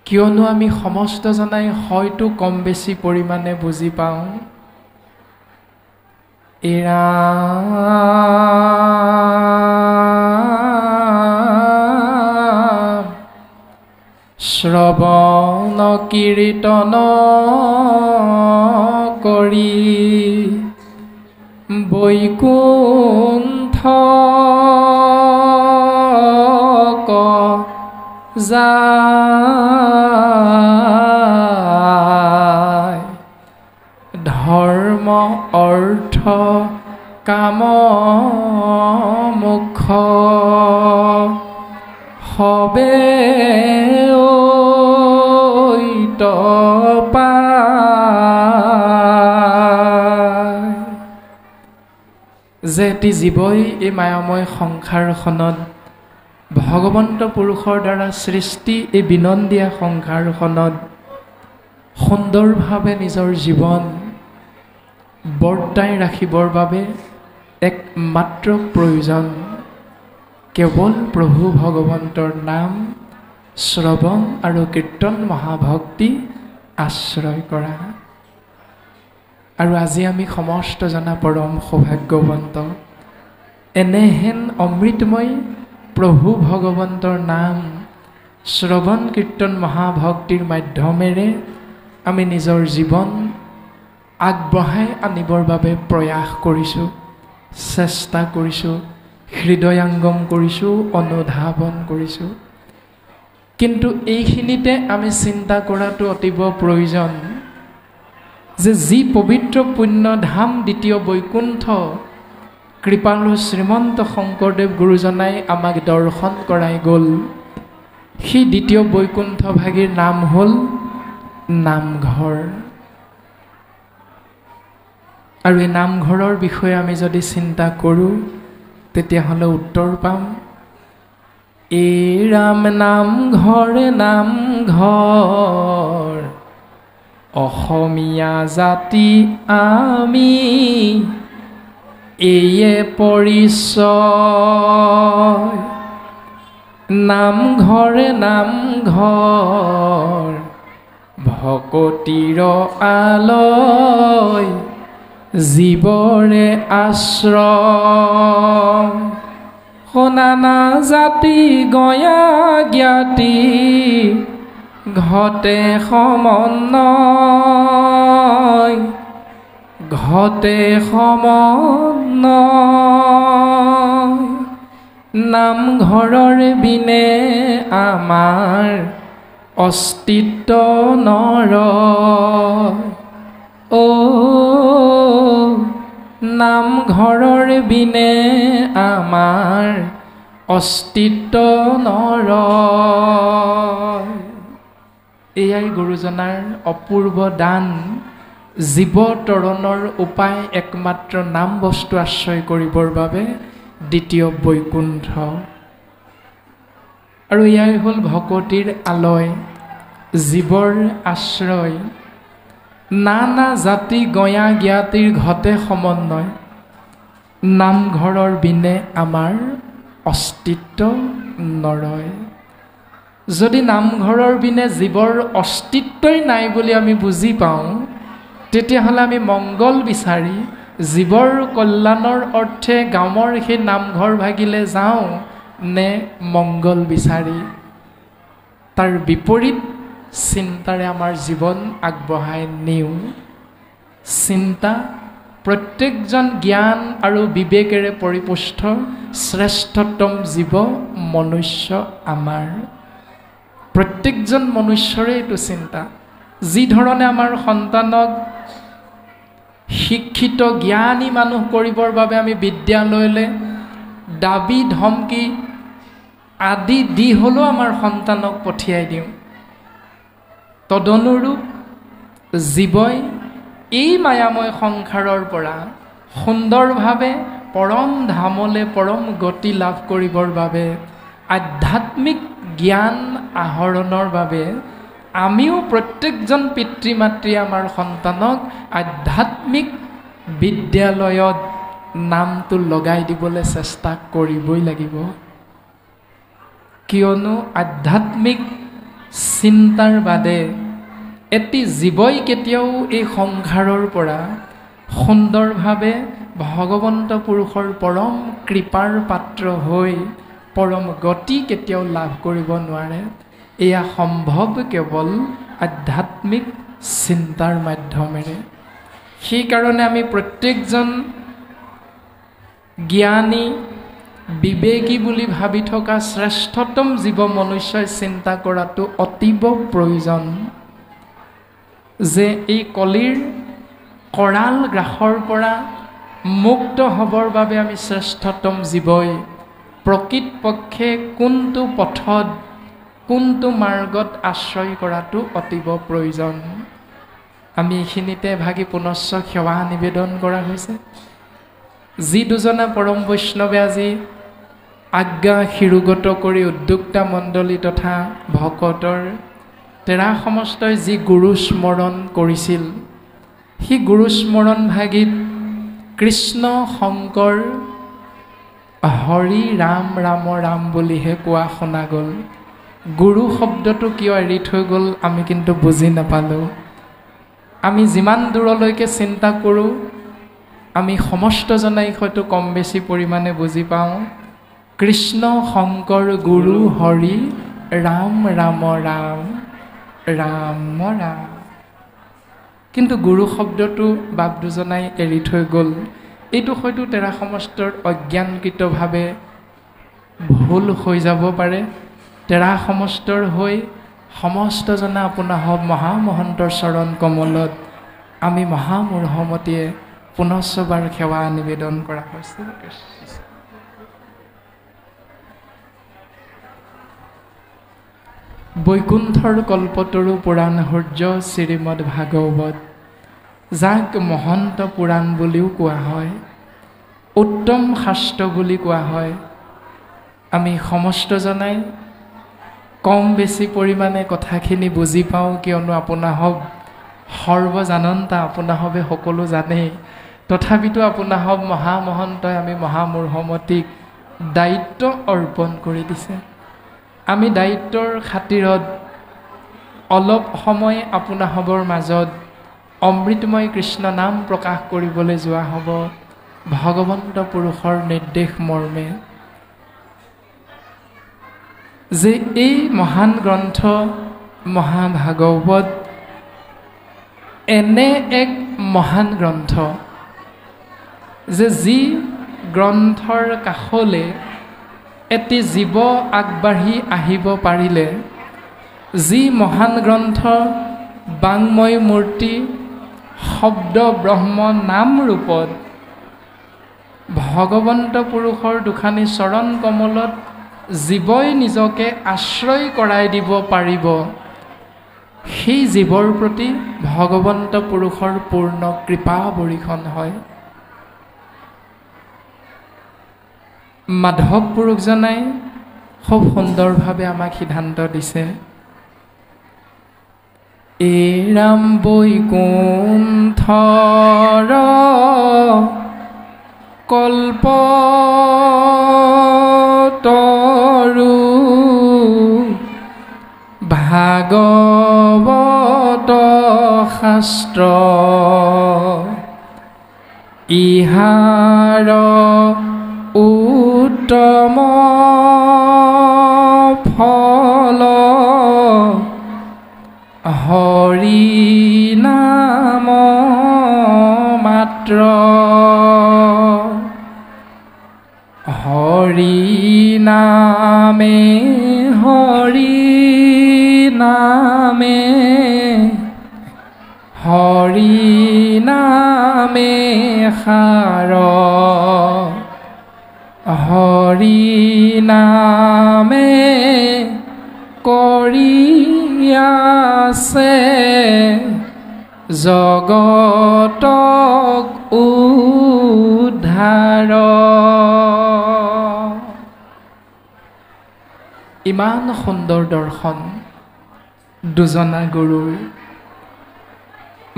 কিয়নো আমি সমস্ত জনাই হয়তো কম বেছি পৰিমাণে বুজি পাওঁ এৰা শ্ৰৱণ কীৰ্তন কৰি বৈকুণ্ঠ যায় ধৰ্ম অৰ্থ কাম মোক্ষ হবে যে এটি জীৱই এই মায়াময় সংসাৰখনত ভগৱন্ত পুৰুষৰ দ্বাৰা সৃষ্টি এই বিনন্দীয়া সংসাৰখনত সুন্দৰভাৱে নিজৰ জীৱন বৰ্তাই ৰাখিবৰ বাবে একমাত্ৰ প্ৰয়োজন কেৱল প্ৰভু ভগৱন্তৰ নাম শ্ৰৱণ আৰু কীৰ্তন মহাভক্তি আশ্ৰয় কৰা আৰু আজি আমি সমস্ত জনা পৰম সৌভাগ্যৱন্ত এনেহেন অমৃতময় প্ৰভু ভগৱন্তৰ নাম শ্ৰৱণ কীৰ্তন মহাভক্তিৰ মাধ্যমেৰে আমি নিজৰ জীৱন আগবঢ়াই আনিবৰ বাবে প্ৰয়াস কৰিছোঁ চেষ্টা কৰিছোঁ হৃদয়াঙ্গম কৰিছোঁ অনুধাৱন কৰিছোঁ কিন্তু এইখিনিতে আমি চিন্তা কৰাটো অতিব প্ৰয়োজন যে যি পবিত্ৰ পুণ্য ধাম দ্বিতীয় বৈকুণ্ঠ কৃপালু শ্ৰীমন্ত শংকৰদেৱ গুৰুজনাই আমাক দৰ্শন কৰাই গ'ল সেই দ্বিতীয় বৈকুণ্ঠ ভাগীৰ নাম হ'ল নামঘৰ আৰু এই নামঘৰৰ বিষয়ে আমি যদি চিন্তা কৰোঁ তেতিয়াহ'লে উত্তৰ পাম এই ৰাম নামঘৰ নামঘৰ অসমীয়া জাতি আমি এইয়ে পৰিচয় নামঘৰ নামঘৰ ভকতিৰ আলয় জীৱৰে আশ্ৰয় নানা জাতি গঞা জ্ঞাতি ঘটে সমন্বয় নামঘৰৰ বিনে আমাৰ অস্তিত্ব নৰয় নামঘৰৰ বিনে আমাৰ অস্তিত্ব নৰয় এয়াই গুৰুজনাৰ অপূৰ্ব দান জীৱ তৰণৰ উপায় একমাত্ৰ নাম বস্তু আশ্ৰয় কৰিবৰ বাবে দ্বিতীয় বৈকুণ্ঠ আৰু এয়াই হ'ল ভকতিৰ আলয় জীৱৰ আশ্ৰয় নানা জাতি গঞা জ্ঞাতিৰ ঘটে সমন্বয় নামঘৰৰ বিনে আমাৰ অস্তিত্ব নৰয় যদি নামঘৰৰ বিনে জীৱৰ অস্তিত্বই নাই বুলি আমি বুজি পাওঁ তেতিয়াহ'লে আমি মংগল বিচাৰি জীৱৰ কল্যাণৰ অৰ্থে গাঁৱৰ সেই নামঘৰ ভাগিলে যাওঁ নে মংগল বিচাৰি তাৰ বিপৰীত চিন্তাৰে আমাৰ জীৱন আগবঢ়াই নিওঁ চিন্তা প্ৰত্যেকজন জ্ঞান আৰু বিবেকেৰে পৰিপুষ্ট শ্ৰেষ্ঠতম জীৱ মনুষ্য আমাৰ প্ৰত্যেকজন মনুষ্যৰে এইটো চিন্তা যি ধৰণে আমাৰ সন্তানক শিক্ষিত জ্ঞানী মানুহ কৰিবৰ বাবে আমি বিদ্যালয়লৈ দাবী ধমকি আদি দি হ'লেও আমাৰ সন্তানক পঠিয়াই দিওঁ তদনুৰূপ জীৱই এই মায়াময় সংসাৰৰ পৰা সুন্দৰভাৱে পৰম ধামলৈ পৰম গতি লাভ কৰিবৰ বাবে আধ্যাত্মিক জ্ঞান আহৰণৰ বাবে আমিও প্ৰত্যেকজন পিতৃ মাতৃ আমাৰ সন্তানক আধ্যাত্মিক বিদ্যালয়ত নামটো লগাই দিবলৈ চেষ্টা কৰিবই লাগিব কিয়নো আধ্যাত্মিক চিন্তাৰ বাদে এটি জীৱই কেতিয়াও এই সংসাৰৰ পৰা সুন্দৰভাৱে ভগৱন্ত পুৰুষৰ পৰম কৃপাৰ পাত্ৰ হৈ পৰম গতি কেতিয়াও লাভ কৰিব নোৱাৰে। এয়া সম্ভৱ কেৱল আধ্যাত্মিক চিন্তাৰ মাধ্যমেৰে। সেইকাৰণে আমি প্ৰত্যেকজন জ্ঞানী বিবেকী বুলি ভাবি থকা শ্ৰেষ্ঠতম জীৱ মনুষ্যই চিন্তা কৰাটো অতীৱ প্ৰয়োজন যে এই কলিৰ কৰাল গ্ৰাসৰ পৰা মুক্ত হ'বৰ বাবে আমি শ্ৰেষ্ঠতম জীৱই প্ৰকৃতপক্ষে কোনটো পথত কোনটো মাৰ্গত আশ্ৰয় কৰাটো অতীৱ প্ৰয়োজন। আমি এইখিনিতে ভাগি পুনশ্চ সেৱা নিবেদন কৰা হৈছে। যি দুজনা পৰম বৈষ্ণৱে আজি আজ্ঞা শিৰোগত কৰি উদ্যোক্তা মণ্ডলী তথা ভকতৰ তেৰা সমস্তই যি গুৰু স্মৰণ কৰিছিল, সেই গুৰু স্মৰণ ভাগিত কৃষ্ণ শংকৰ হৰি ৰাম ৰাম ৰাম বুলিহে কোৱা শুনা গ'ল। গুৰু শব্দটো কিয় এৰি থৈ গ'ল আমি কিন্তু বুজি নাপালোঁ। আমি যিমান দূৰলৈকে চিন্তা কৰোঁ আমি সমস্তজনাই হয়তো কম বেছি পৰিমাণে বুজি পাওঁ কৃষ্ণ শংকৰ গুৰু হৰি ৰাম ৰাম ৰাম ৰাম ৰাম, কিন্তু গুৰু শব্দটো বাপ দুজনাই এৰি থৈ গ'ল। এইটো হয়তো তেৰা সমস্তৰ অজ্ঞানকৃতভাৱে ভুল হৈ যাব পাৰে। তেৰা সমস্তৰ হৈ সমস্তজনা আপোনাৰ হওক মহামহন্তৰ চৰণ কমলত আমি মহামূঢ়মতীয়ে পুনশ্চবাৰ সেৱা নিবেদন কৰা হৈছে। বৈকুণ্ঠৰ কল্পতৰু পুৰাণ সূৰ্য শ্ৰীমদ ভাগৱত, যাক মহন্ত পুৰাণ বুলিও কোৱা হয়, উত্তম শাস্ত্ৰ বুলি কোৱা হয়। আমি সমস্তজনাই কম বেছি পৰিমাণে কথাখিনি বুজি পাওঁ, কিয়নো আপোনাসৱ সৰ্বজানন্তা, আপোনাসৱে সকলো জানেই। তথাপিতো আপোনাসৱ মহামহন্তই আমি মহামূঢ়মতীক দায়িত্ব অৰ্পণ কৰি দিছে। আমি দায়িত্বৰ খাতিৰত অলপ সময় আপোনাসৱৰ মাজত অমৃতময় কৃষ্ণ নাম প্ৰকাশ কৰিবলৈ যোৱা হ'ব ভগৱন্ত পুৰুষৰ নিৰ্দেশ মৰ্মে। যে এই মহান গ্ৰন্থ মহাভাগৱত এনে এক মহান গ্ৰন্থ যে যি গ্ৰন্থৰ কাষলৈ এটি জীৱ আগবাঢ়ি আহিব পাৰিলে, যি মহান গ্ৰন্থ বাংময় মূৰ্তি শব্দ ব্ৰহ্ম নাম ৰূপত ভগৱন্ত পুৰুষৰ দুখানি চৰণ কমলত জীৱই নিজকে আশ্ৰয় কৰাই দিব পাৰিব, সেই জীৱৰ প্ৰতি ভগৱন্ত পুৰুষৰ পূৰ্ণ কৃপা বৰিখন হয়। মাধৱ পুৰুষজনাই খুব সুন্দৰভাৱে আমাক সিদ্ধান্ত দিছে, এৰাম বৈকুণ্ঠৰ কল্পতৰু ভাগৱত শাস্ত্ৰ, ইহাৰ উত্তম ফল হৰি নাম মাত্ৰ, হৰি নামে হৰি নামে হৰি নামে সাৰ, হৰি নামে কৰি আছে জগতক উদ্ধাৰ। ইমান সুন্দৰ দৰ্শন দুজনা গুৰুৰ।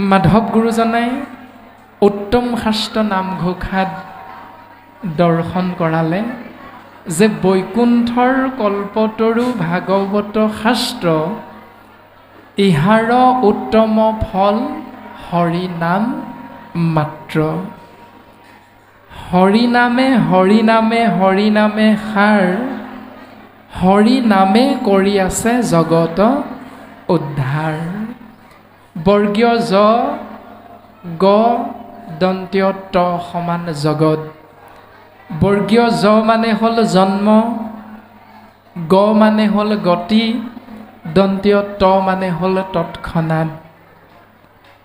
মাধৱ গুৰুজনাই উত্তম শাস্ত্ৰ নামঘোষাত দৰ্শন কৰালে যে বৈকুণ্ঠৰ কল্পতৰু ভাগৱত শাস্ত্ৰ ইহাৰ উত্তম ফল হৰি নাম মাত্ৰ। হৰি নামে হৰি নামে হৰি নামে সাৰ, হৰি নামে কৰি আছে জগত উদ্ধাৰ। বৰ্গীয় জ গ দন্ত্য ত সমান জগত। বৰ্গীয় জ মানে হ'ল জন্ম, গ মানে হ'ল গতি, দন্ত্য ত মানে হ'ল তৎক্ষণাৎ।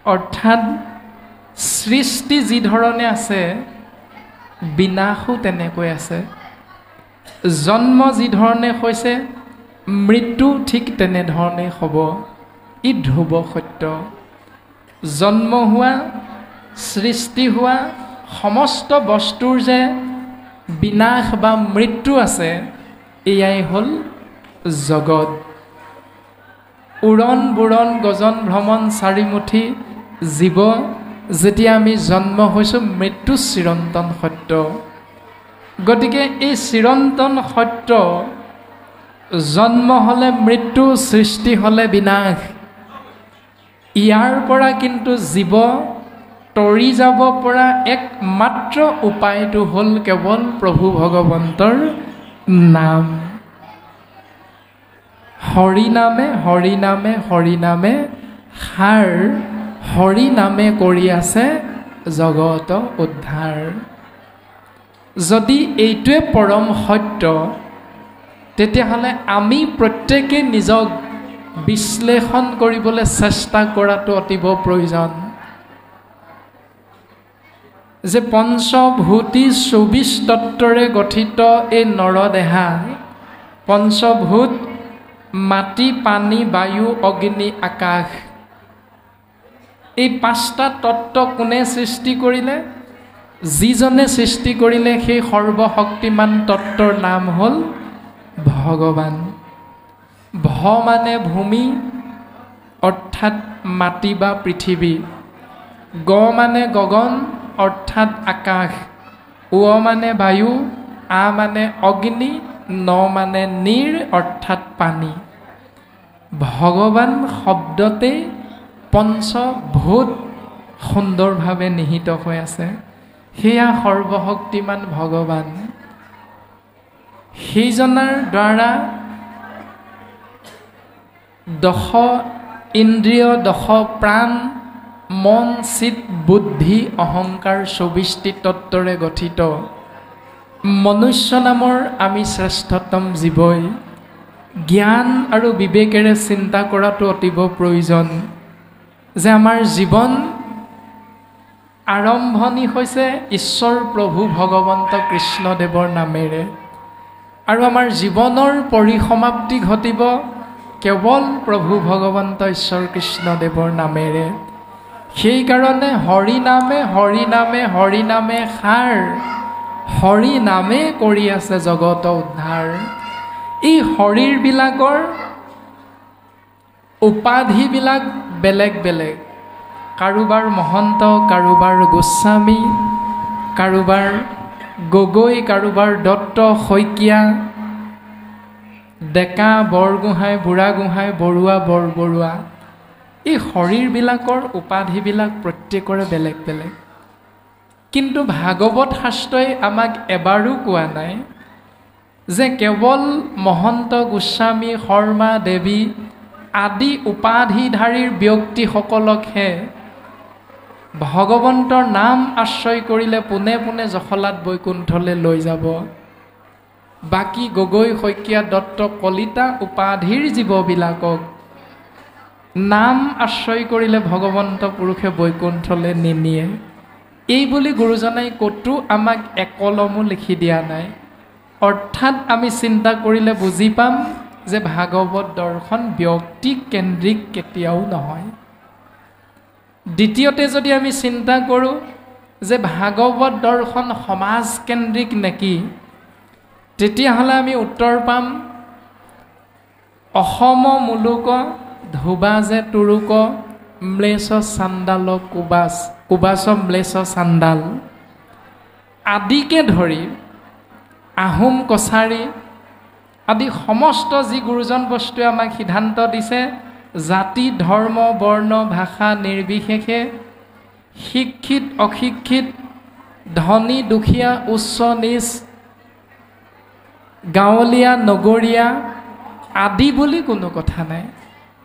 অৰ্থাৎ সৃষ্টি যি ধৰণে আছে বিনাশো তেনেকৈ আছে। জন্ম যি ধৰণে হৈছে মৃত্যু ঠিক তেনেধৰণে হ'ব। ই ধ্ৰুৱ সত্য। জন্ম হোৱা, সৃষ্টি হোৱা সমস্ত বস্তুৰ যে বিনাশ বা মৃত্যু আছে, এয়াই হ'ল জগত। উৰণ বুৰণ গজন ভ্ৰমণ চাৰিমুঠি জীৱ, যেতিয়া আমি জন্ম হৈছোঁ মৃত্যু চিৰন্তন সত্য। গতিকে এই চিৰন্তন সত্য, জন্ম হ'লে মৃত্যু, সৃষ্টি হ'লে বিনাশ। ইয়াৰ পৰা কিন্তু জীৱ তৰি যাব পৰা একমাত্ৰ উপায়টো হ'ল কেৱল প্ৰভু ভগৱন্তৰ নাম। হৰি নামে হৰি নামে হৰি নামে সাৰ, হৰি নামে কৰি আছে জগত উদ্ধাৰ। যদি এইটোৱে পৰম সত্য, তেতিয়াহ'লে আমি প্ৰত্যেকে নিজক বিশ্লেষণ কৰিবলৈ চেষ্টা কৰাটো অতীৱ প্ৰয়োজন। যে পঞ্চভূতি 24 তত্ত্বৰে গঠিত এই নৰদেহা, পঞ্চভূত মাটি পানী বায়ু অগ্নি আকাশ, এই 5টা তত্ত্ব কোনে সৃষ্টি কৰিলে? যিজনে সৃষ্টি কৰিলে সেই সৰ্বশক্তিমান তত্ত্বৰ নাম হ'ল ভগৱান। ভ মানে ভূমি অৰ্থাৎ মাটি বা পৃথিৱী, গ মানে গগন অৰ্থাৎ আকাশ, উ মানে বায়ু, আ মানে অগ্নি, ন মানে নীৰ অৰ্থাৎ পানী। ভগৱান শব্দতে পঞ্চভূত সুন্দৰভাৱে নিহিত হৈ আছে। সেয়া সৰ্বশক্তিমান ভগৱান। সেইজনাৰ দ্বাৰা 10 ইন্দ্ৰিয়, 10 প্ৰাণ, মন চিত বুদ্ধি অহংকাৰ 24টি তত্ত্বৰে গঠিত মনুষ্য নামৰ আমি শ্ৰেষ্ঠতম জীৱই জ্ঞান আৰু বিবেকেৰে চিন্তা কৰাটো অতীৱ প্ৰয়োজন। যে আমাৰ জীৱন আৰম্ভণি হৈছে ঈশ্বৰ প্ৰভু ভগৱন্ত কৃষ্ণদেৱৰ নামেৰে, আৰু আমাৰ জীৱনৰ পৰিসমাপ্তি ঘটিব কেৱল প্ৰভু ভগৱন্ত ঈশ্বৰ কৃষ্ণদেৱৰ নামেৰে। সেইকাৰণে হৰি নামে হৰি নামে হৰি নামে সাৰ, হৰি নামে কৰি আছে জগত উদ্ধাৰ। এই শৰীৰবিলাকৰ উপাধিবিলাক বেলেগ বেলেগ। কাৰোবাৰ মহন্ত, কাৰোবাৰ গোস্বামী, কাৰোবাৰ গগৈ, কাৰোবাৰ দত্ত, শইকীয়া, ডেকা, বৰগোহাঁই, বুঢ়াগোহাঁই, বৰুৱা, বৰবৰুৱা। এই শৰীৰবিলাকৰ উপাধিবিলাক প্ৰত্যেকৰে বেলেগ বেলেগ। কিন্তু ভাগৱত শাস্ত্ৰই আমাক এবাৰো কোৱা নাই যে কেৱল মহন্ত, গোস্বামী, শৰ্মা, দেৱী আদি উপাধিধাৰীৰ ব্যক্তিসকলকহে ভগৱন্তৰ নাম আশ্ৰয় কৰিলে পোনে পোনে জখলাত বৈকুণ্ঠলৈ লৈ যাব। বাকী গগৈ, শইকীয়া, দত্ত, কলিতা উপাধিৰ জীৱবিলাকক নাম আশ্ৰয় কৰিলে ভগৱন্ত পুৰুষে বৈকুণ্ঠলৈ নিনিয়ে। এই বুলি গুৰুজনাই ক'তো আমাক একলমো লিখি দিয়া নাই। অৰ্থাৎ আমি চিন্তা কৰিলে বুজি পাম যে ভাগৱত দৰ্শন ব্যক্তিকেন্দ্ৰিক কেতিয়াও নহয়। দ্বিতীয়তে যদি আমি চিন্তা কৰোঁ যে ভাগৱত দৰ্শন সমাজকেন্দ্ৰিক নেকি, তেতিয়াহ'লে আমি উত্তৰ পাম অসম মুলুক ধোবা যে তুৰুক ম্লেচ্ছ চাণ্ডাল কুবাচ, কুবাচ ম্লেচ্ছ চাণ্ডাল আদিকে ধৰি আহোম কছাৰী আদি সমস্ত যি গুৰুজন বস্তুৱে আমাক সিদ্ধান্ত দিছে জাতি ধৰ্ম বৰ্ণ ভাষা নিৰ্বিশেষে শিক্ষিত অশিক্ষিত ধনী দুখীয়া উচ্চ নীচ গাঁৱলীয়া নগৰীয়া আদি বুলি কোনো কথা নাই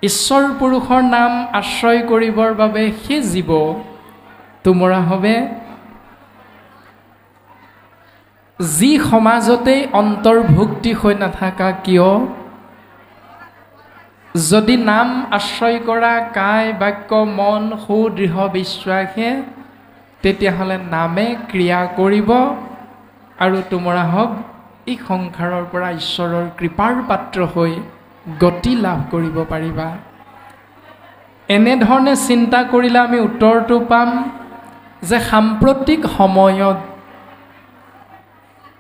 ঈশ্বৰ পুৰুষৰ নাম আশ্ৰয় কৰিবৰ বাবে সেই জীৱ তোমৰা হবে যি সমাজতেই অন্তৰ্ভুক্তি হৈ নাথাকা কিয় যদি নাম আশ্ৰয় কৰা কায় বাক্য মন সুদৃঢ় বিশ্বাসে তেতিয়াহ'লে নামে ক্ৰিয়া কৰিব আৰু তোমৰা হওক এই সংসাৰৰ পৰা ঈশ্বৰৰ কৃপাৰ পাত্ৰ হৈ গতি লাভ কৰিব পাৰিবা এনেধৰণে চিন্তা কৰিলে আমি উত্তৰটো পাম যে সাম্প্ৰতিক সময়ত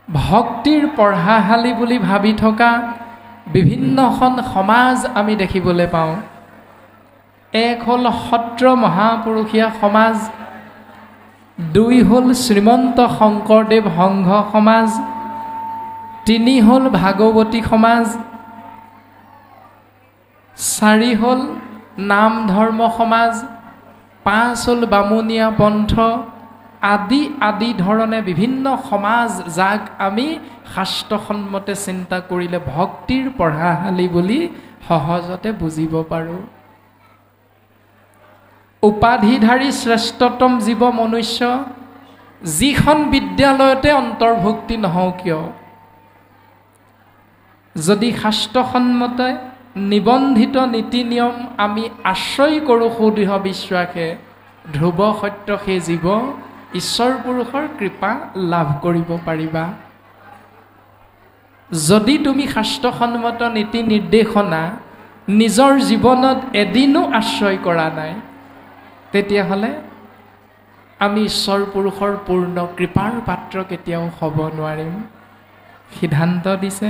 ভক্তিৰ পঢ়াশালী বুলি ভাবি থকা বিভিন্নখন সমাজ আমি দেখিবলৈ পাওঁ এক হ'ল সত্ৰ মহাপুৰুষীয়া সমাজ দুই হ'ল শ্ৰীমন্ত শংকৰদেৱ সংঘ সমাজ তিনি হ'ল ভাগৱতী সমাজ চাৰি হ'ল নাম ধৰ্ম সমাজ পাঁচ হ'ল বামুণীয়া পন্থ আদি আদি ধৰণে বিভিন্ন সমাজ যাক আমি শাস্ত্ৰসন্মতে চিন্তা কৰিলে ভক্তিৰ পঢ়াশালী বুলি সহজতে বুজিব পাৰোঁ উপাধিধাৰী শ্ৰেষ্ঠতম জীৱ মনুষ্য যিখন বিদ্যালয়তে অন্তৰ্ভুক্তি নহওঁ কিয় যদি শাস্ত্ৰসন্মতে নিবন্ধিত নীতি নিয়ম আমি আশ্ৰয় কৰোঁ সুদৃঢ় বিশ্বাসে ধ্ৰুৱ সত্য সেই জীৱ ঈশ্বৰ পুৰুষৰ কৃপা লাভ কৰিব পাৰিবা যদি তুমি শাস্ত্ৰসন্মত নীতি নিৰ্দেশনা নিজৰ জীৱনত এদিনো আশ্ৰয় কৰা নাই তেতিয়াহ'লে আমি ঈশ্বৰ পুৰুষৰ পূৰ্ণ কৃপাৰ পাত্ৰ কেতিয়াও হ'ব নোৱাৰিম সিদ্ধান্ত দিছে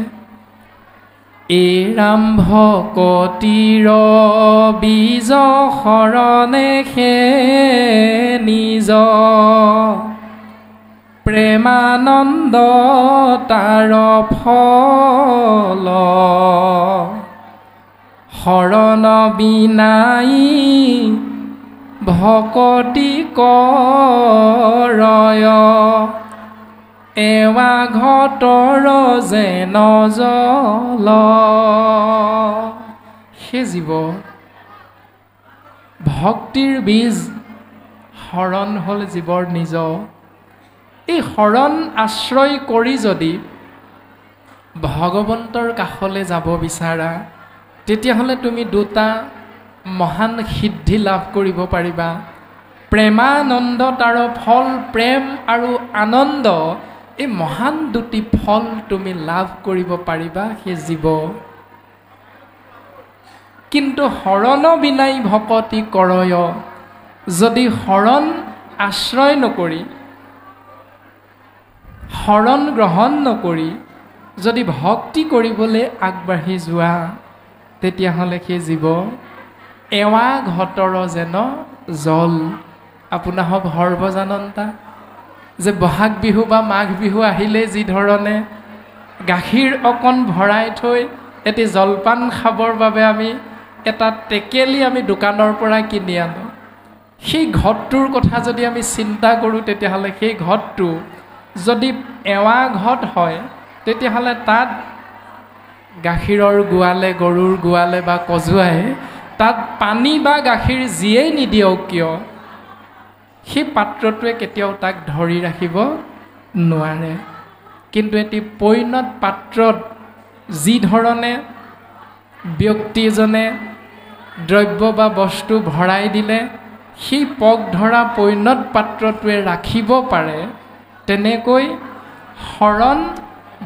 এৰাম ভকতিৰ বীজ শৰণে সে নিজ প্ৰেমানন্দ তাৰ ফল শৰণ বিনাই ভকতি কৰয় এৱা ঘটৰ যেন জল সেই জীৱ ভক্তিৰ বীজ শৰণ হ'ল জীৱৰ নিজ এই শৰণ আশ্ৰয় কৰি যদি ভগৱন্তৰ কাষলৈ যাব বিচাৰা তেতিয়াহ'লে তুমি দুটা মহান সিদ্ধি লাভ কৰিব পাৰিবা প্ৰেমানন্দ তাৰ ফল প্ৰেম আৰু আনন্দ এই মহান দুটি ফল তুমি লাভ কৰিব পাৰিবা সেই জীৱ কিন্তু শৰণ বিনাই ভকতি কৰয় যদি শৰণ আশ্ৰয় নকৰি শৰণ গ্ৰহণ নকৰি যদি ভক্তি কৰিবলৈ আগবাঢ়ি যোৱা তেতিয়াহ'লে সেই জীৱ এৱা ঘটৰ যেন জল আপোনাক সৰ্বজানন্তা যে বহাগ বিহু বা মাঘ বিহু আহিলে যি ধৰণে গাখীৰ অকণ ভৰাই থৈ এটি জলপান খাবৰ বাবে আমি এটা টেকেলি আমি দোকানৰ পৰা কিনি আনো সেই ঘটটোৰ কথা যদি আমি চিন্তা কৰোঁ তেতিয়াহ'লে সেই ঘটটো যদি এৱা ঘট হয় তেতিয়াহ'লে তাত গাখীৰৰ গোৱালে গৰুৰ গোৱালে বা কজুৱাই তাত পানী বা গাখীৰ যিয়েই নিদিয়ক কিয় সেই পাত্ৰটোৱে কেতিয়াও তাক ধৰি ৰাখিব নোৱাৰে কিন্তু এটি পৈণত পাত্ৰত যি ধৰণে ব্যক্তি এজনে দ্ৰব্য বা বস্তু ভৰাই দিলে সেই পগ ধৰা পৈণত পাত্ৰটোৱে ৰাখিব পাৰে তেনেকৈ শৰণ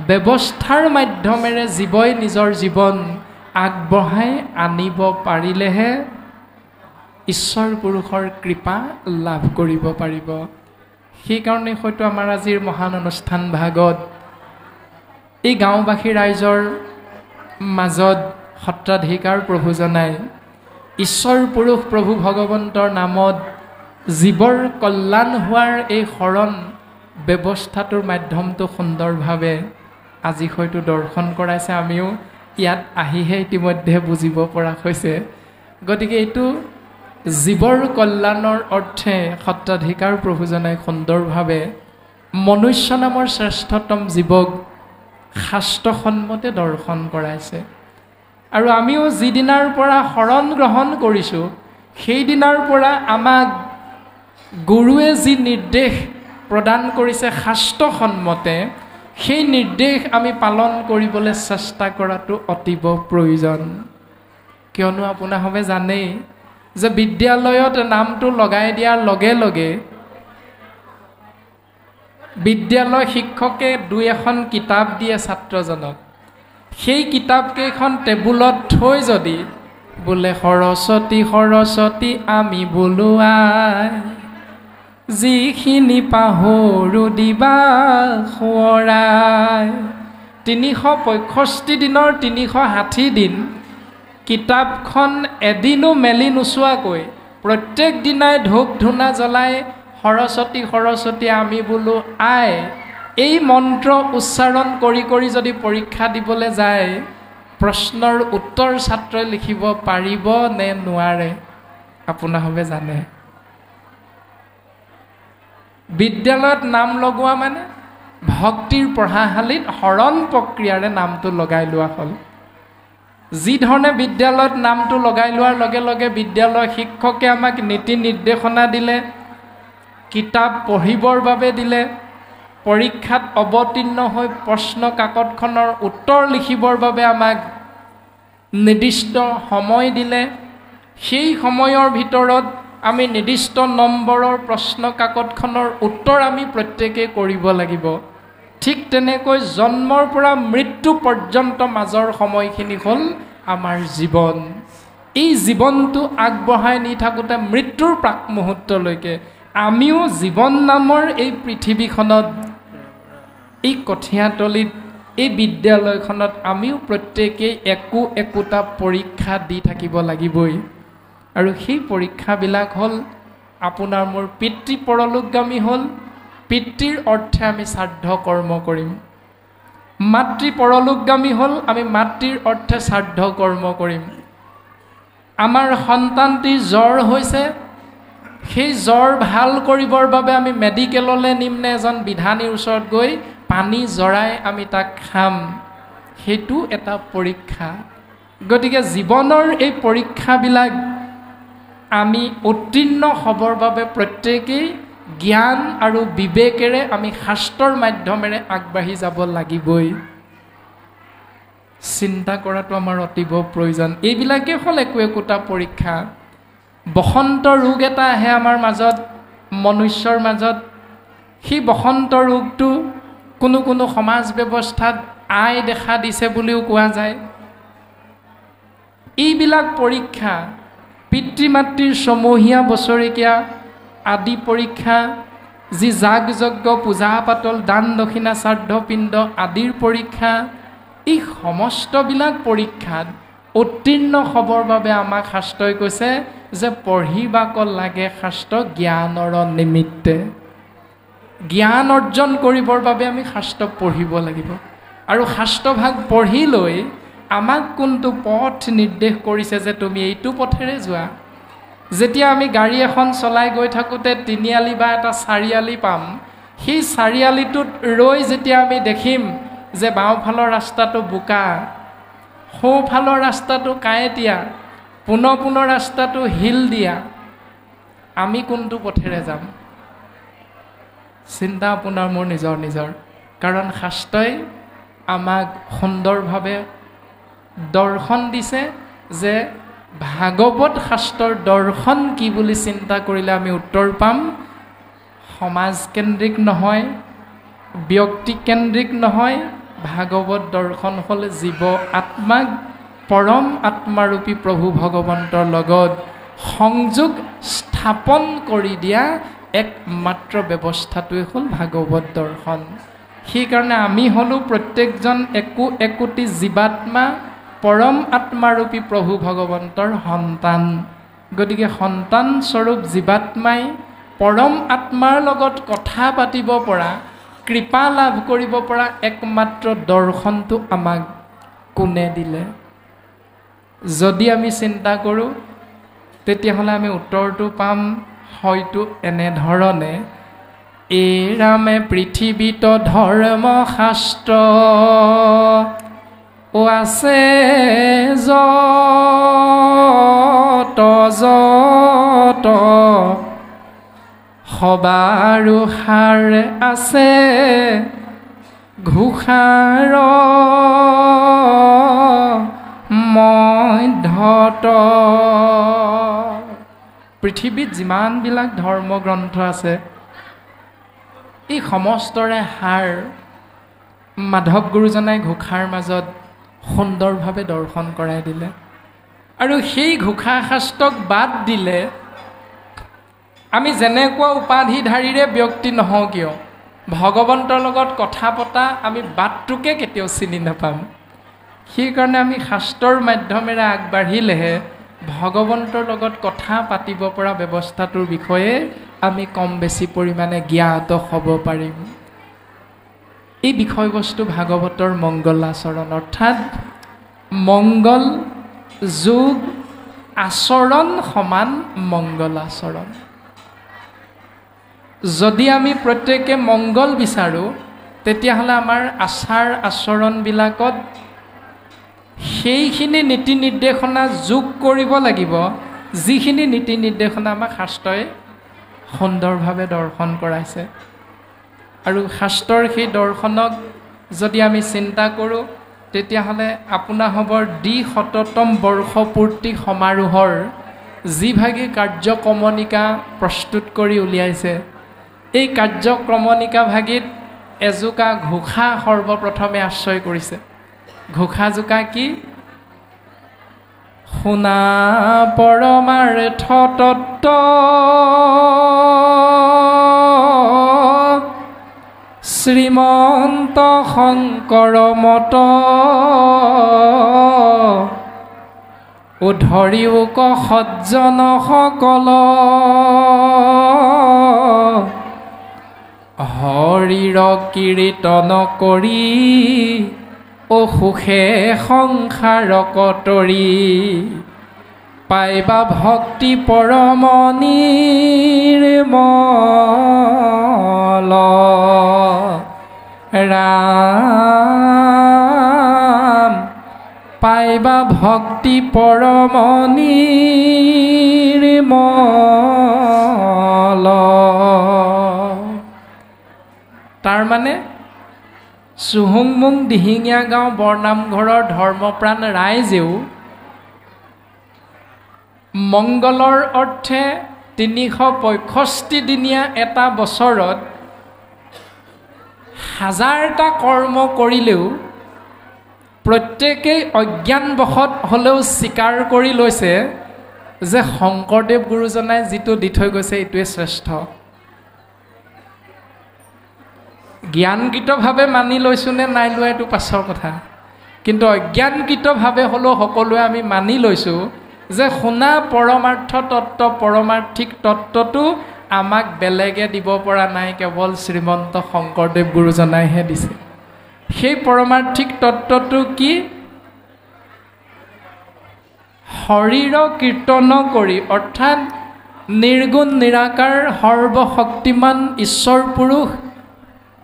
ব্যৱস্থাৰ মাধ্যমেৰে জীৱই নিজৰ জীৱন আগবঢ়াই আনিব পাৰিলেহে ঈশ্বৰ পুৰুষৰ কৃপা লাভ কৰিব পাৰিব সেইকাৰণে হয়তো আমাৰ আজিৰ মহান অনুষ্ঠান ভাগত এই গাঁওবাসী ৰাইজৰ মাজত সত্ৰাধিকাৰ প্ৰভু জনাই ঈশ্বৰ পুৰুষ প্ৰভু ভগৱন্তৰ নামত জীৱৰ কল্যাণ হোৱাৰ এই শৰণ ব্যৱস্থাটোৰ মাধ্যমটো সুন্দৰভাৱে আজি হয়তো দৰ্শন কৰাইছে আমিও ইয়াত আহিহে ইতিমধ্যে বুজিব পৰা হৈছে গতিকে এইটো জীৱৰ কল্যাণৰ অৰ্থে সত্ৰাধিকাৰ প্ৰভুজনে সুন্দৰভাৱে মনুষ্য নামৰ শ্ৰেষ্ঠতম জীৱক শাস্ত্ৰসন্মতে দৰ্শন কৰাইছে। আৰু আমিও যিদিনাৰ পৰা শৰণ গ্ৰহণ কৰিছোঁ সেইদিনাৰ পৰা আমাক গুৰুৱে যি নিৰ্দেশ প্ৰদান কৰিছে শাস্ত্ৰসন্মতে, সেই নিৰ্দেশ আমি পালন কৰিবলৈ চেষ্টা কৰাটো অতীৱ প্ৰয়োজন। কিয়নো আপোনালোকে জানেই যে বিদ্যালয়ত নামটো লগাই দিয়াৰ লগে লগে বিদ্যালয় শিক্ষকে দুই এখন কিতাপ দিয়ে ছাত্ৰজনক। সেই কিতাপকেইখন টেবুলত থৈ যদি বোলে সৰস্বতী সৰস্বতী আমি বোলো আই, যিখিনি পাহৰো দিবা সোঁৱৰাই, 365 দিনৰ 360 দিন কিতাপখন এদিনো মেলি নোচোৱাকৈ প্ৰত্যেক দিনাই ধূপ ধূনা জ্বলাই সৰস্বতী সৰস্বতী আমি বোলো আই এই মন্ত্ৰ উচ্চাৰণ কৰি কৰি যদি পৰীক্ষা দিবলৈ যায়, প্ৰশ্নৰ উত্তৰ ছাত্ৰই লিখিব পাৰিব নে নোৱাৰে আপোনালোকে জানে। বিদ্যালয়ত নাম লগোৱা মানে ভক্তিৰ পঢ়াশালীত শৰণ প্ৰক্ৰিয়াৰে নামটো লগাই লোৱা হ'ল। যি ধৰণে বিদ্যালয়ত নামটো লগাই লোৱাৰ লগে লগে বিদ্যালয় শিক্ষকে আমাক নীতি নিৰ্দেশনা দিলে, কিতাপ পঢ়িবৰ বাবে দিলে, পৰীক্ষাত অৱতীৰ্ণ হৈ প্ৰশ্ন কাকতখনৰ উত্তৰ লিখিবৰ বাবে আমাক নিৰ্দিষ্ট সময় দিলে। সেই সময়ৰ ভিতৰত আমি নিৰ্দিষ্ট নম্বৰৰ প্ৰশ্ন কাকতখনৰ উত্তৰ আমি প্ৰত্যেকেই কৰিব লাগিব। ঠিক তেনেকৈ জন্মৰ পৰা মৃত্যু পৰ্যন্ত মাজৰ সময়খিনি হ'ল আমাৰ জীৱন। এই জীৱনটো আগবঢ়াই নি থাকোঁতে মৃত্যুৰ প্ৰাক মুহূৰ্তলৈকে আমিও জীৱন নামৰ এই পৃথিৱীখনত, এই কঠীয়াতলিত, এই বিদ্যালয়খনত আমিও প্ৰত্যেকেই একোটা পৰীক্ষা দি থাকিব লাগিবই। আৰু সেই পৰীক্ষাবিলাক হ'ল আপোনাৰ মোৰ পিতৃ পৰলোকগামী হ'ল, পিতৃৰ অৰ্থে আমি শ্ৰাদ্ধ কৰ্ম কৰিম। মাতৃ পৰলোকগামী হ'ল, আমি মাতৃৰ অৰ্থে শ্ৰাদ্ধ কৰ্ম কৰিম। আমাৰ সন্তানটিৰ জ্বৰ হৈছে, সেই জ্বৰ ভাল কৰিবৰ বাবে আমি মেডিকেললৈ নিম নে এজন বিধানীৰ ওচৰত গৈ পানী জৰাই আমি তাক খাম, সেইটো এটা পৰীক্ষা। গতিকে জীৱনৰ এই পৰীক্ষাবিলাক আমি উত্তীৰ্ণ হ'বৰ বাবে প্ৰত্যেকেই জ্ঞান আৰু বিবেকেৰে আমি শাস্ত্ৰৰ মাধ্যমেৰে আগবাঢ়ি যাব লাগিবই। চিন্তা কৰাটো আমাৰ অতীৱ প্ৰয়োজন। এইবিলাকে হ'ল একোটা পৰীক্ষা। বসন্ত ৰোগ এটা আহে আমাৰ মাজত, মনুষ্যৰ মাজত। সেই বসন্ত ৰোগটো কোনো কোনো সমাজ ব্যৱস্থাত আই দেখা দিছে বুলিও কোৱা যায়। এইবিলাক পৰীক্ষা, পিতৃ মাতৃৰ ছমহীয়া বছৰেকীয়া আদি পৰীক্ষা, যি যাগ যজ্ঞ পূজা পাতল দান দক্ষিণা শ্ৰাদ্ধ পিণ্ড আদিৰ পৰীক্ষা, এই সমস্তবিলাক পৰীক্ষাত উত্তীৰ্ণ হ'বৰ বাবে আমাক শাস্ত্ৰই কৈছে যে পঢ়িবাক লাগে শাস্ত্ৰ জ্ঞানৰ নিমিত্তে। জ্ঞান অৰ্জন কৰিবৰ বাবে আমি শাস্ত্ৰ পঢ়িব লাগিব। আৰু শাস্ত্ৰভাগ পঢ়ি লৈ আমাক কোনটো পথ নিৰ্দেশ কৰিছে যে তুমি এইটো পথেৰে যোৱা। যেতিয়া আমি গাড়ী এখন চলাই গৈ থাকোঁতে তিনিআলি বা এটা চাৰিআলি পাম, সেই চাৰিআলিটোত ৰৈ যেতিয়া আমি দেখিম যে বাওঁফালৰ ৰাস্তাটো বোকা, সোঁফালৰ ৰাস্তাটো কাঁইটীয়া, পুনৰ ৰাস্তাটো শিল দিয়া, আমি কোনটো পথেৰে যাম? চিন্তা আপোনাৰ মোৰ নিজৰ নিজৰ। কাৰণ শাস্ত্ৰই আমাক সুন্দৰভাৱে দৰ্শন দিছে যে ভাগৱত শাস্ত্ৰৰ দৰ্শন কি বুলি চিন্তা কৰিলে আমি উত্তৰ পাম। সমাজকেন্দ্ৰিক নহয়, ব্যক্তিকেন্দ্ৰিক নহয়, ভাগৱত দৰ্শন হ'ল জীৱ আত্মাক পৰম আত্মাৰূপী প্ৰভু ভগৱন্তৰ লগত সংযোগ স্থাপন কৰি দিয়া একমাত্ৰ ব্যৱস্থাটোৱে হ'ল ভাগৱত দৰ্শন। সেইকাৰণে আমি হ'লোঁ প্ৰত্যেকজন একোটি জীৱাত্মা পৰম আত্মাৰূপী প্ৰভু ভগৱন্তৰ সন্তান। গতিকে সন্তান স্বৰূপ জীৱাত্মাই পৰম আত্মাৰ লগত কথা পাতিব পৰা, কৃপা লাভ কৰিব পৰা একমাত্ৰ দৰ্শনটো আমাক কোনে দিলে? যদি আমি চিন্তা কৰোঁ তেতিয়াহ'লে আমি উত্তৰটো পাম হয়তো এনেধৰণে, এই ৰামে পৃথিৱীত ধৰ্মশাস্ত্ৰ আছে যত যত, সবাৰো সাৰ আছে ঘোষাৰ মধ্যত। পৃথিৱীত যিমানবিলাক ধৰ্মগ্ৰন্থ আছে এই সমস্তৰে সাৰ মাধৱ গুৰুজনাই ঘোষাৰ মাজত সুন্দৰভাৱে দৰ্শন কৰাই দিলে। আৰু সেই ঘোষা শাস্ত্ৰক বাদ দিলে আমি যেনেকুৱা উপাধিধাৰীৰে ব্যক্তি নহওঁ কিয়, ভগৱন্তৰ লগত কথা পতা আমি বাটটোকে কেতিয়াও চিনি নাপাম। সেইকাৰণে আমি শাস্ত্ৰৰ মাধ্যমেৰে আগবাঢ়িলেহে ভগৱন্তৰ লগত কথা পাতিব পৰা ব্যৱস্থাটোৰ বিষয়ে আমি কম বেছি পৰিমাণে জ্ঞাত হ'ব পাৰিম। এই বিষয়বস্তু ভাগৱতৰ মংগলাচৰণ, অৰ্থাৎ মংগল যোগ আচৰণ সমান মংগলাচৰণ। যদি আমি প্ৰত্যেকে মংগল বিচাৰোঁ তেতিয়াহ'লে আমাৰ আচাৰ আচৰণবিলাকত সেইখিনি নীতি নিৰ্দেশনা যোগ কৰিব লাগিব যিখিনি নীতি নিৰ্দেশনা আমাক শাস্ত্ৰই সুন্দৰভাৱে দৰ্শন কৰাইছে। আৰু শাস্ত্ৰৰ সেই দৰ্শনক যদি আমি চিন্তা কৰোঁ তেতিয়াহ'লে আপোনাসৱৰ দ্বিশততম বৰ্ষপূৰ্তি সমাৰোহৰ যিভাগে কাৰ্যক্ৰমণিকা প্ৰস্তুত কৰি উলিয়াইছে, এই কাৰ্যক্ৰমণিকা ভাগিত এজোকা ঘোষা সৰ্বপ্ৰথমে আশ্ৰয় কৰিছে। ঘোষাজোকা কি? শুনা পৰমাৰ্থ তত্ত্ব শ্ৰীমন্ত শংকৰ মত, উদ্ধৰিও ক সজ্জন সকল, হৰিৰ কীৰ্তন কৰি অসুখে সংসাৰ কতৰি, পাইবা ভক্তি পৰম নিৰ্মল। ৰাম পাইবা ভক্তি পৰম নিৰ্মল। তাৰমানে চুহুংমুং দিহিঙীয়া গাঁও বৰনামঘৰৰ ধৰ্মপ্ৰাণ ৰাইজেও মংগলৰ অৰ্থে 365 দিনীয়া এটা বছৰত হাজাৰটা কৰ্ম কৰিলেও প্ৰত্যেকেই অজ্ঞানবশত হ'লেও স্বীকাৰ কৰি লৈছে যে শংকৰদেৱ গুৰুজনাই যিটো দি থৈ গৈছে এইটোৱে শ্ৰেষ্ঠ। জ্ঞানকৃতভাৱে মানি লৈছোঁ নে নাই লোৱা এইটো পাছৰ কথা, কিন্তু অজ্ঞানকৃতভাৱে হ'লেও সকলোৱে আমি মানি লৈছোঁ যে শুনা পৰমাৰ্থ তত্ত্ব, পৰমাৰ্থিক তত্ত্বটো আমাক বেলেগে দিব পৰা নাই, কেৱল শ্ৰীমন্ত শংকৰদেৱ গুৰুজনাইহে দিছে। সেই পৰমাৰ্থিক তত্ত্বটো কি? হৰিৰ কীৰ্তন কৰি, অৰ্থাৎ নিৰ্গুণ নিৰাকাৰ সৰ্বশক্তিমান ঈশ্বৰ পুৰুষ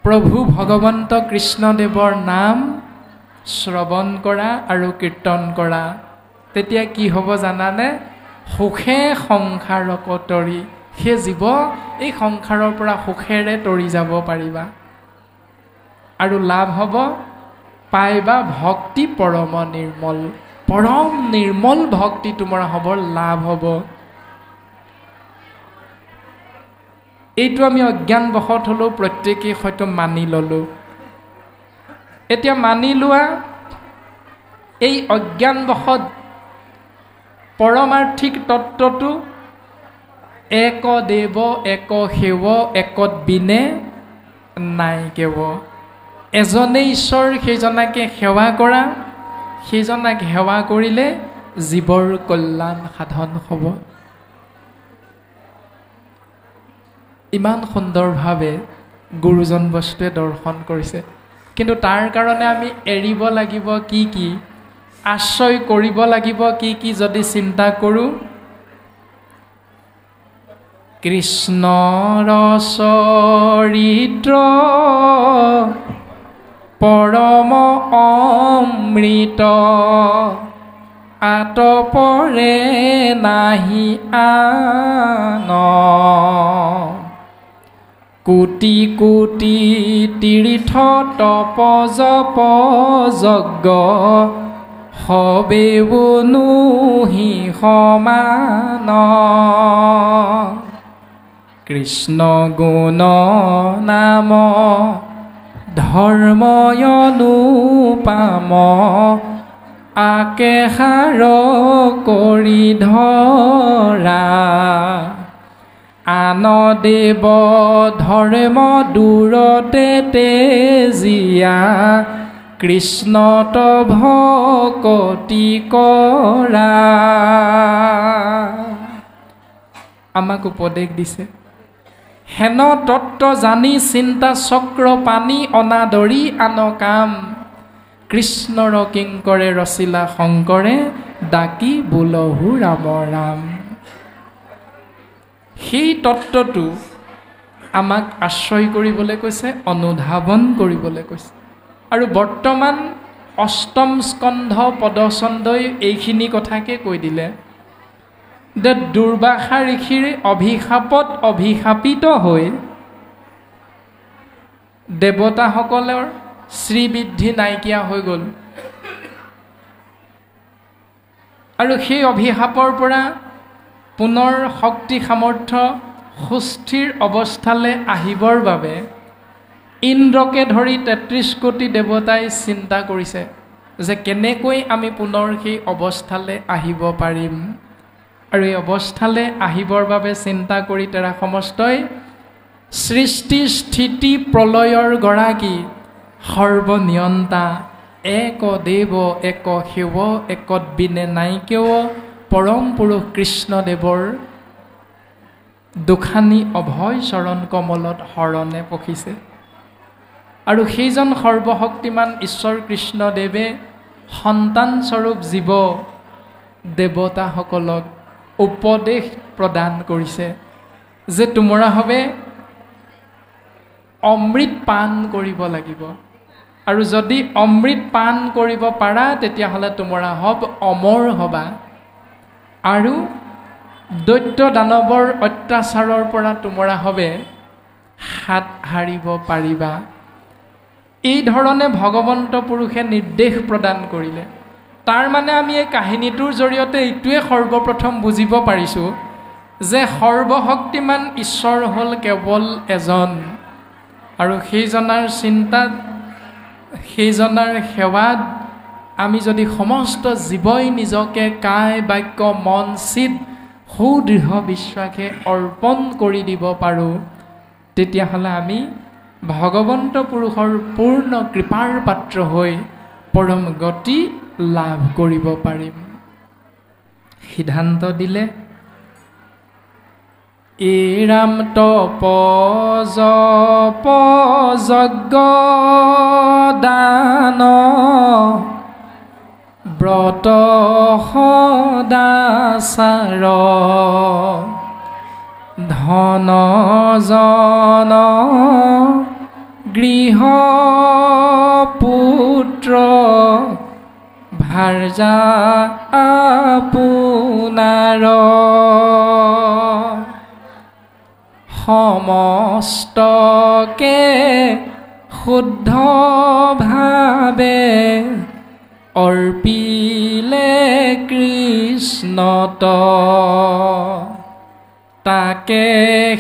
প্ৰভু ভগৱন্ত কৃষ্ণদেৱৰ নাম শ্ৰৱণ কৰা আৰু কীৰ্তন কৰা। তেতিয়া কি হ'ব জানানে? সুখে সংসাৰ কতৰি, সেই জীৱ এই সংসাৰৰ পৰা সুখেৰে তৰি যাব পাৰিবা। আৰু লাভ হ'ব পাইবা ভক্তি পৰম নিৰ্মল, পৰম নিৰ্মল ভক্তি তোমাৰ হ'ব, লাভ হ'ব। এইটো আমি অজ্ঞানবশত হ'লেও প্ৰত্যেকেই হয়তো মানি ল'লোঁ। এতিয়া মানি লোৱা এই অজ্ঞানবশত পৰমাৰ্থিক তত্ত্বটো এক দেৱ এক সেৱ একত বিনে নাই কেৱ। এজনে ঈশ্বৰ, সেইজনাকে সেৱা কৰা, সেইজনাক সেৱা কৰিলে জীৱৰ কল্যাণ সাধন হ'ব। ইমান সুন্দৰভাৱে গুৰুজন বস্তুৱে দৰ্শন কৰিছে, কিন্তু তাৰ কাৰণে আমি এৰিব লাগিব কি কি, আশ্ৰয় কৰিব লাগিব কি কি যদি চিন্তা কৰোঁ, কৃষ্ণৰ চৰিত্ৰ পৰম অমৃত আতপৰে নাহি আন কোটি কোটি তীৰ্থ তপ জপ যজ্ঞ সবে বনুহি সমান কৃষ্ণ গুণ নাম ধৰ্ময়নুপাম আকেষাৰ কৰি ধৰা আন দেৱ ধৰ্ম দূৰতে তেজিয়া কৃষ্ণত ভকতি কৰা আমাক উপদেশ দিছে হেন তত্ত্ব জানি চিন্তা চক্ৰ পানী অনাদৰি আন কাম কৃষ্ণৰ কিংকৰে ৰচিলা শংকৰে ডাকি বোলহু ৰাম ৰাম সেই তত্ত্বটো আমাক আশ্ৰয় কৰিবলৈ কৈছে অনুধাৱন কৰিবলৈ কৈছে আৰু বৰ্তমান অষ্টম স্কন্ধ পদচন্দই এইখিনি কথাকে কৈ দিলে যে দুৰ্বাসা ঋষিৰ অভিশাপত অভিশাপিত হৈ দেৱতাসকলৰ শ্ৰীবৃদ্ধি নাইকিয়া হৈ গ'ল আৰু সেই অভিশাপৰ পৰা পুনৰ শক্তি সামৰ্থ্য সুস্থিৰ অৱস্থালৈ আহিবৰ বাবে ইন্দ্ৰকে ধৰি ৩৩ কোটি দেৱতাই চিন্তা কৰিছে যে কেনেকৈ আমি পুনৰ সেই অৱস্থালৈ আহিব পাৰিম আৰু এই অৱস্থালৈ আহিবৰ বাবে চিন্তা কৰি তেৰা সমস্তই সৃষ্টি স্থিতি প্ৰলয়ৰ গৰাকী সৰ্বনিয়ন্তা এক দেৱ এক শিৱ একত বিনে নাইকেও পৰম পুৰুষ কৃষ্ণদেৱৰ দুখানি অভয় চৰণ কমলত শৰণে পখিছে আৰু সেইজন সৰ্বশক্তিমান ঈশ্বৰ কৃষ্ণদেৱে সন্তানস্বৰূপ জীৱ দেৱতাসকলক উপদেশ প্ৰদান কৰিছে যে তোমৰা হবে অমৃত পান কৰিব লাগিব আৰু যদি অমৃত পান কৰিব পাৰা তেতিয়াহ'লে তোমৰা হব অমৰ হবা আৰু দৈত্য দানৱৰ অত্যাচাৰৰ পৰা তোমৰা হবে হাত হাৰিব পাৰিবা এই ধৰণে ভগৱন্ত পুৰুষে নিৰ্দেশ প্ৰদান কৰিলে তাৰ মানে আমি এই কাহিনীটোৰ জৰিয়তে এইটোৱে সৰ্বপ্ৰথম বুজিব পাৰিছোঁ যে সৰ্বশক্তিমান ঈশ্বৰ হ'ল কেৱল এজন আৰু সেইজনাৰ চিন্তাত সেইজনাৰ সেৱাত আমি যদি সমস্ত জীৱই নিজকে কায় বাক্য মন চিত সুদৃঢ় বিশ্বাসে অৰ্পণ কৰি দিব পাৰোঁ তেতিয়াহ'লে আমি ভগৱন্ত পুৰুষৰ পূৰ্ণ কৃপাৰ পাত্ৰ হৈ পৰম গতি লাভ কৰিব পাৰিম সিদ্ধান্ত দিলে এই ৰাম তপ জপ যজ্ঞ দান ব্ৰত সদাচাৰ ধন জন গৃহ পুত্ৰ ভাৰ্যা আপোনাৰ সমস্তকে শুদ্ধ ভাৱে অৰ্পিলে কৃষ্ণত তাকে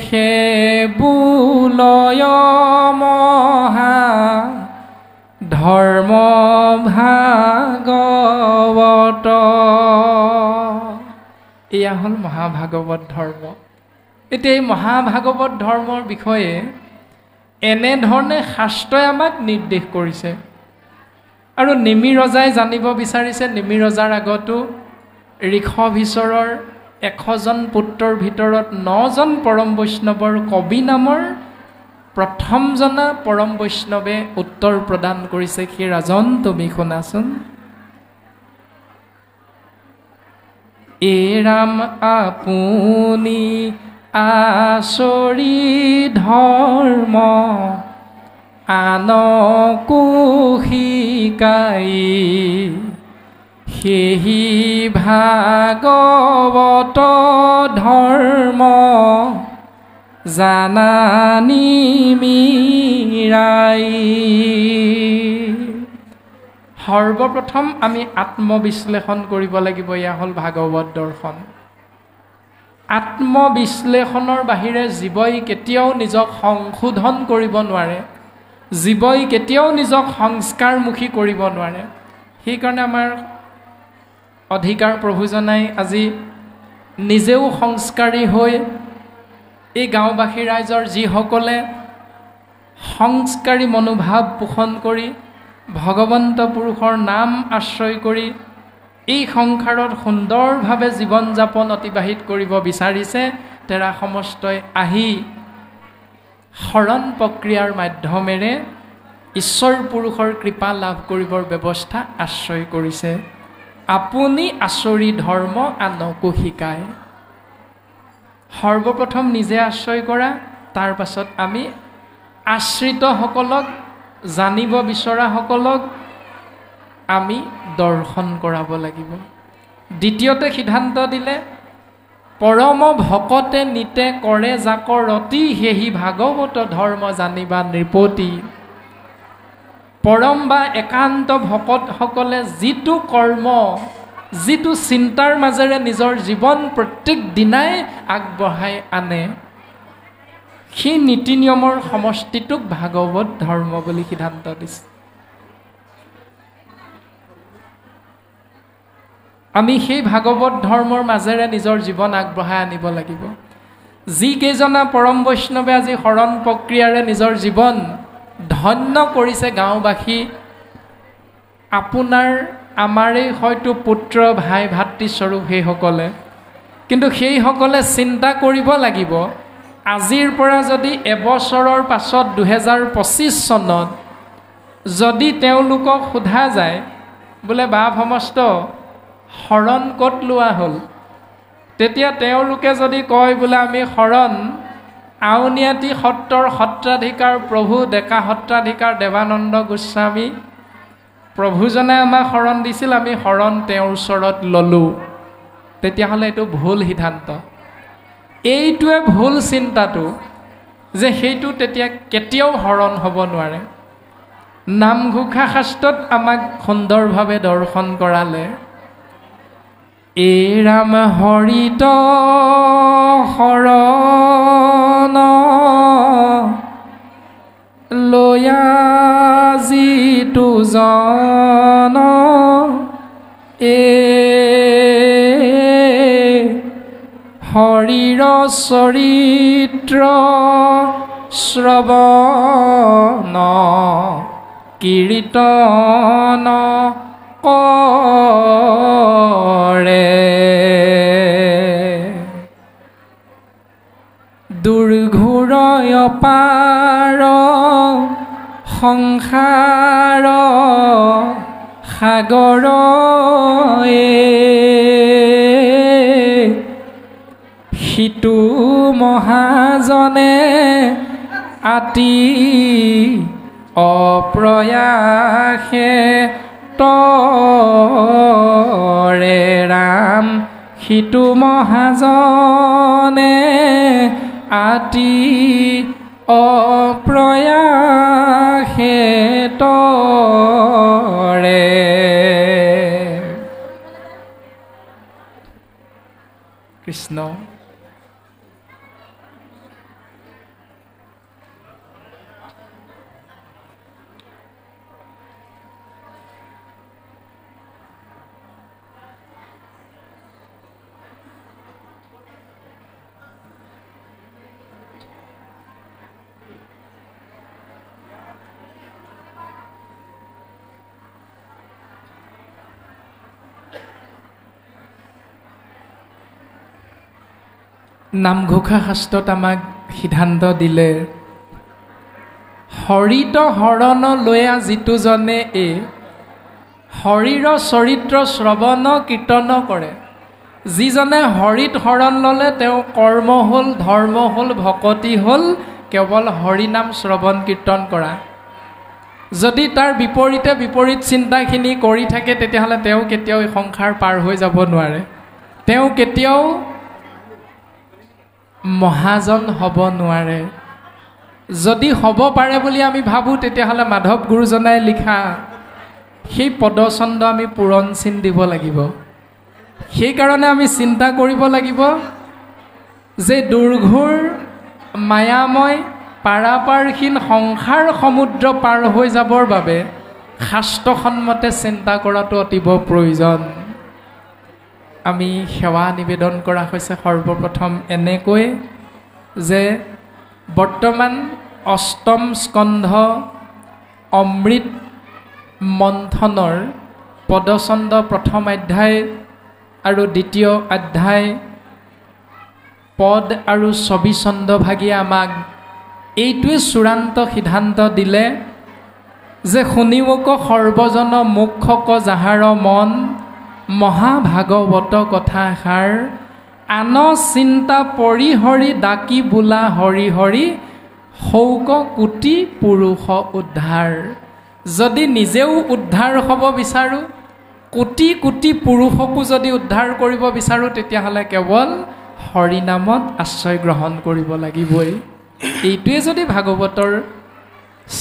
সেবুলয় মহা ধৰ্ম ভাগৱত এয়া হ'ল মহাভাগৱত ধৰ্ম এতিয়া এই মহাভাগৱত ধৰ্মৰ বিষয়ে এনেধৰণে শাস্ত্ৰই আমাক নিৰ্দেশ কৰিছে আৰু নিমি ৰজাই জানিব বিচাৰিছে নিমি ৰজাৰ আগতো ঋষভীশ্বৰৰ ১০০জন পুত্ৰৰ ভিতৰত ৯জন পৰম বৈষ্ণৱৰ কবি নামৰ প্ৰথমজনা পৰম বৈষ্ণৱে উত্তৰ প্ৰদান কৰিছে সেই ৰাজন তুমি শুনাচোন এ ৰাম আপুনি আচৰি ধৰ্ম আনকো শিকাই সেহি ভাগৱত ধৰ্ম জানানি মিৰাই। সৰ্বপ্ৰথম আমি আত্মবিশ্লেষণ কৰিব লাগিব। এয়া হ'ল ভাগৱত দৰ্শন। আত্মবিশ্লেষণৰ বাহিৰে জীৱই কেতিয়াও নিজক সংশোধন কৰিব নোৱাৰে, জীৱই কেতিয়াও নিজক সংস্কাৰমুখী কৰিব নোৱাৰে। সেইকাৰণে আমাৰ অধিকাৰ প্ৰভুজনাই আজি নিজেও সংস্কাৰী হৈ এই গাঁওবাসী ৰাইজৰ যিসকলে সংস্কাৰী মনোভাৱ পোষণ কৰি ভগৱন্ত পুৰুষৰ নাম আশ্ৰয় কৰি এই সংসাৰত সুন্দৰভাৱে জীৱন যাপন অতিবাহিত কৰিব বিচাৰিছে, তেৰা সমস্তই আহি শৰণ প্ৰক্ৰিয়াৰ মাধ্যমেৰে ঈশ্বৰ পুৰুষৰ কৃপা লাভ কৰিবৰ ব্যৱস্থা আশ্ৰয় কৰিছে। আপুনি আচৰি ধৰ্ম আনকো শিকায়। সৰ্বপ্ৰথম নিজে আশ্ৰয় কৰা, তাৰ পাছত আমি আশ্ৰিতসকলক, জানিব বিচৰাসকলক আমি দৰ্শন কৰাব লাগিব। দ্বিতীয়তে সিদ্ধান্ত দিলে পৰম ভকতে নিতে কৰে জাকৰতি সেহি ভাগৱত ধৰ্ম জানিবা নৃপতি। পৰম বা একান্ত ভকতসকলে যিটো কৰ্ম, যিটো চিন্তাৰ মাজেৰে নিজৰ জীৱন প্ৰত্যেক দিনাই আগবঢ়াই আনে, সেই নীতি নিয়মৰ সমষ্টিটোক ভাগৱত ধৰ্ম বুলি সিদ্ধান্ত দিছে। আমি সেই ভাগৱত ধৰ্মৰ মাজেৰে নিজৰ জীৱন আগবঢ়াই আনিব লাগিব। যিকেইজনা পৰম বৈষ্ণৱে আজি শৰণ প্ৰক্ৰিয়াৰে নিজৰ জীৱন ধন্য কৰিছে, গাঁওবাসী আপোনাৰ আমাৰেই হয়তো পুত্ৰ ভাই ভাতৃস্বৰূপ সেইসকলে, কিন্তু সেইসকলে চিন্তা কৰিব লাগিব, আজিৰ পৰা যদি এবছৰৰ পাছত 2025 চনত যদি তেওঁলোকক সোধা যায় বোলে বা ভমস্ত শৰণ ক'ত লোৱা হ'ল, তেতিয়া তেওঁলোকে যদি কয় বোলে আমি শৰণ আউনীআটী সত্ৰৰ সত্ৰাধিকাৰ প্ৰভু ডেকা সত্ৰাধিকাৰ দেৱানন্দ গোস্বামী প্ৰভুজনে আমাক শৰণ দিছিল, আমি শৰণ তেওঁৰ ওচৰত ল'লোঁ, তেতিয়াহ'লে এইটো ভুল সিদ্ধান্ত। এইটোৱে ভুল চিন্তাটো যে সেইটো তেতিয়া কেতিয়াও শৰণ হ'ব নোৱাৰে। নামঘোষা শাস্ত্ৰত আমাক সুন্দৰভাৱে দৰ্শন কৰালে এ ৰাম হৰিত শৰণ লয়া যিটো জন এ হৰিৰ চৰিত্ৰ শ্ৰৱণ কীৰ্তন কৰে। দুৰ্ঘোৰ অপাৰ সংসাৰ সাগৰ সিটো মহাজনে আতি অপ্ৰয়াসে তৰে ৰাম সিটো মহাজনে আতি অপ্ৰয়াসে তৰে। কৃষ্ণ নামঘোষা শাস্ত্ৰত আমাক সিদ্ধান্ত দিলে হৰিত শৰণ লয়া যিটো জনে হৰিৰ চৰিত্ৰ শ্ৰৱণ কীৰ্তন কৰে। যিজনে হৰিত শৰণ ল'লে তেওঁ কৰ্ম হ'ল, ধৰ্ম হ'ল, ভকতি হ'ল কেৱল হৰি নাম শ্ৰৱণ কীৰ্তন কৰা। যদি তাৰ বিপৰীত চিন্তাখিনি কৰি থাকে তেতিয়াহ'লে তেওঁ কেতিয়াও এই সংসাৰ পাৰ হৈ যাব নোৱাৰে, তেওঁ কেতিয়াও মহাজন হ'ব নোৱাৰে। যদি হ'ব পাৰে বুলি আমি ভাবোঁ তেতিয়াহ'লে মাধৱ গুৰুজনাই লিখা সেই পদছন্দ আমি পূৰণ চিন দিব লাগিব। সেইকাৰণে আমি চিন্তা কৰিব লাগিব যে দুৰ্ঘোৰ মায়াময় পাৰাপাৰহীন সংসাৰ সমুদ্ৰ পাৰ হৈ যাবৰ বাবে শাস্ত্ৰসন্মতে চিন্তা কৰাটো অতীৱ প্ৰয়োজন। আমি সেৱা নিবেদন কৰা হৈছে সৰ্বপ্ৰথম এনেকৈ যে বৰ্তমান অষ্টম স্কন্ধ অমৃত মন্থনৰ পদছন্দ প্ৰথম অধ্যায় আৰু দ্বিতীয় অধ্যায় পদ আৰু ছবিছন্দ ভাগিয়ে আমাক এইটোৱে চূড়ান্ত সিদ্ধান্ত দিলে যে শুনিবক সৰ্বজন মুখক যাহাৰ মন, মহাভাগৱত কথাষাৰ আন চিন্তা পৰিহৰি ডাকি বোলা হৰি হৰি শৌক কোটি পুৰুষ উদ্ধাৰ। যদি নিজেও উদ্ধাৰ হ'ব বিচাৰোঁ, কোটি কোটি পুৰুষকো যদি উদ্ধাৰ কৰিব বিচাৰোঁ তেতিয়াহ'লে কেৱল হৰিনামত আশ্ৰয় গ্ৰহণ কৰিব লাগিবই। এইটোৱে যদি ভাগৱতৰ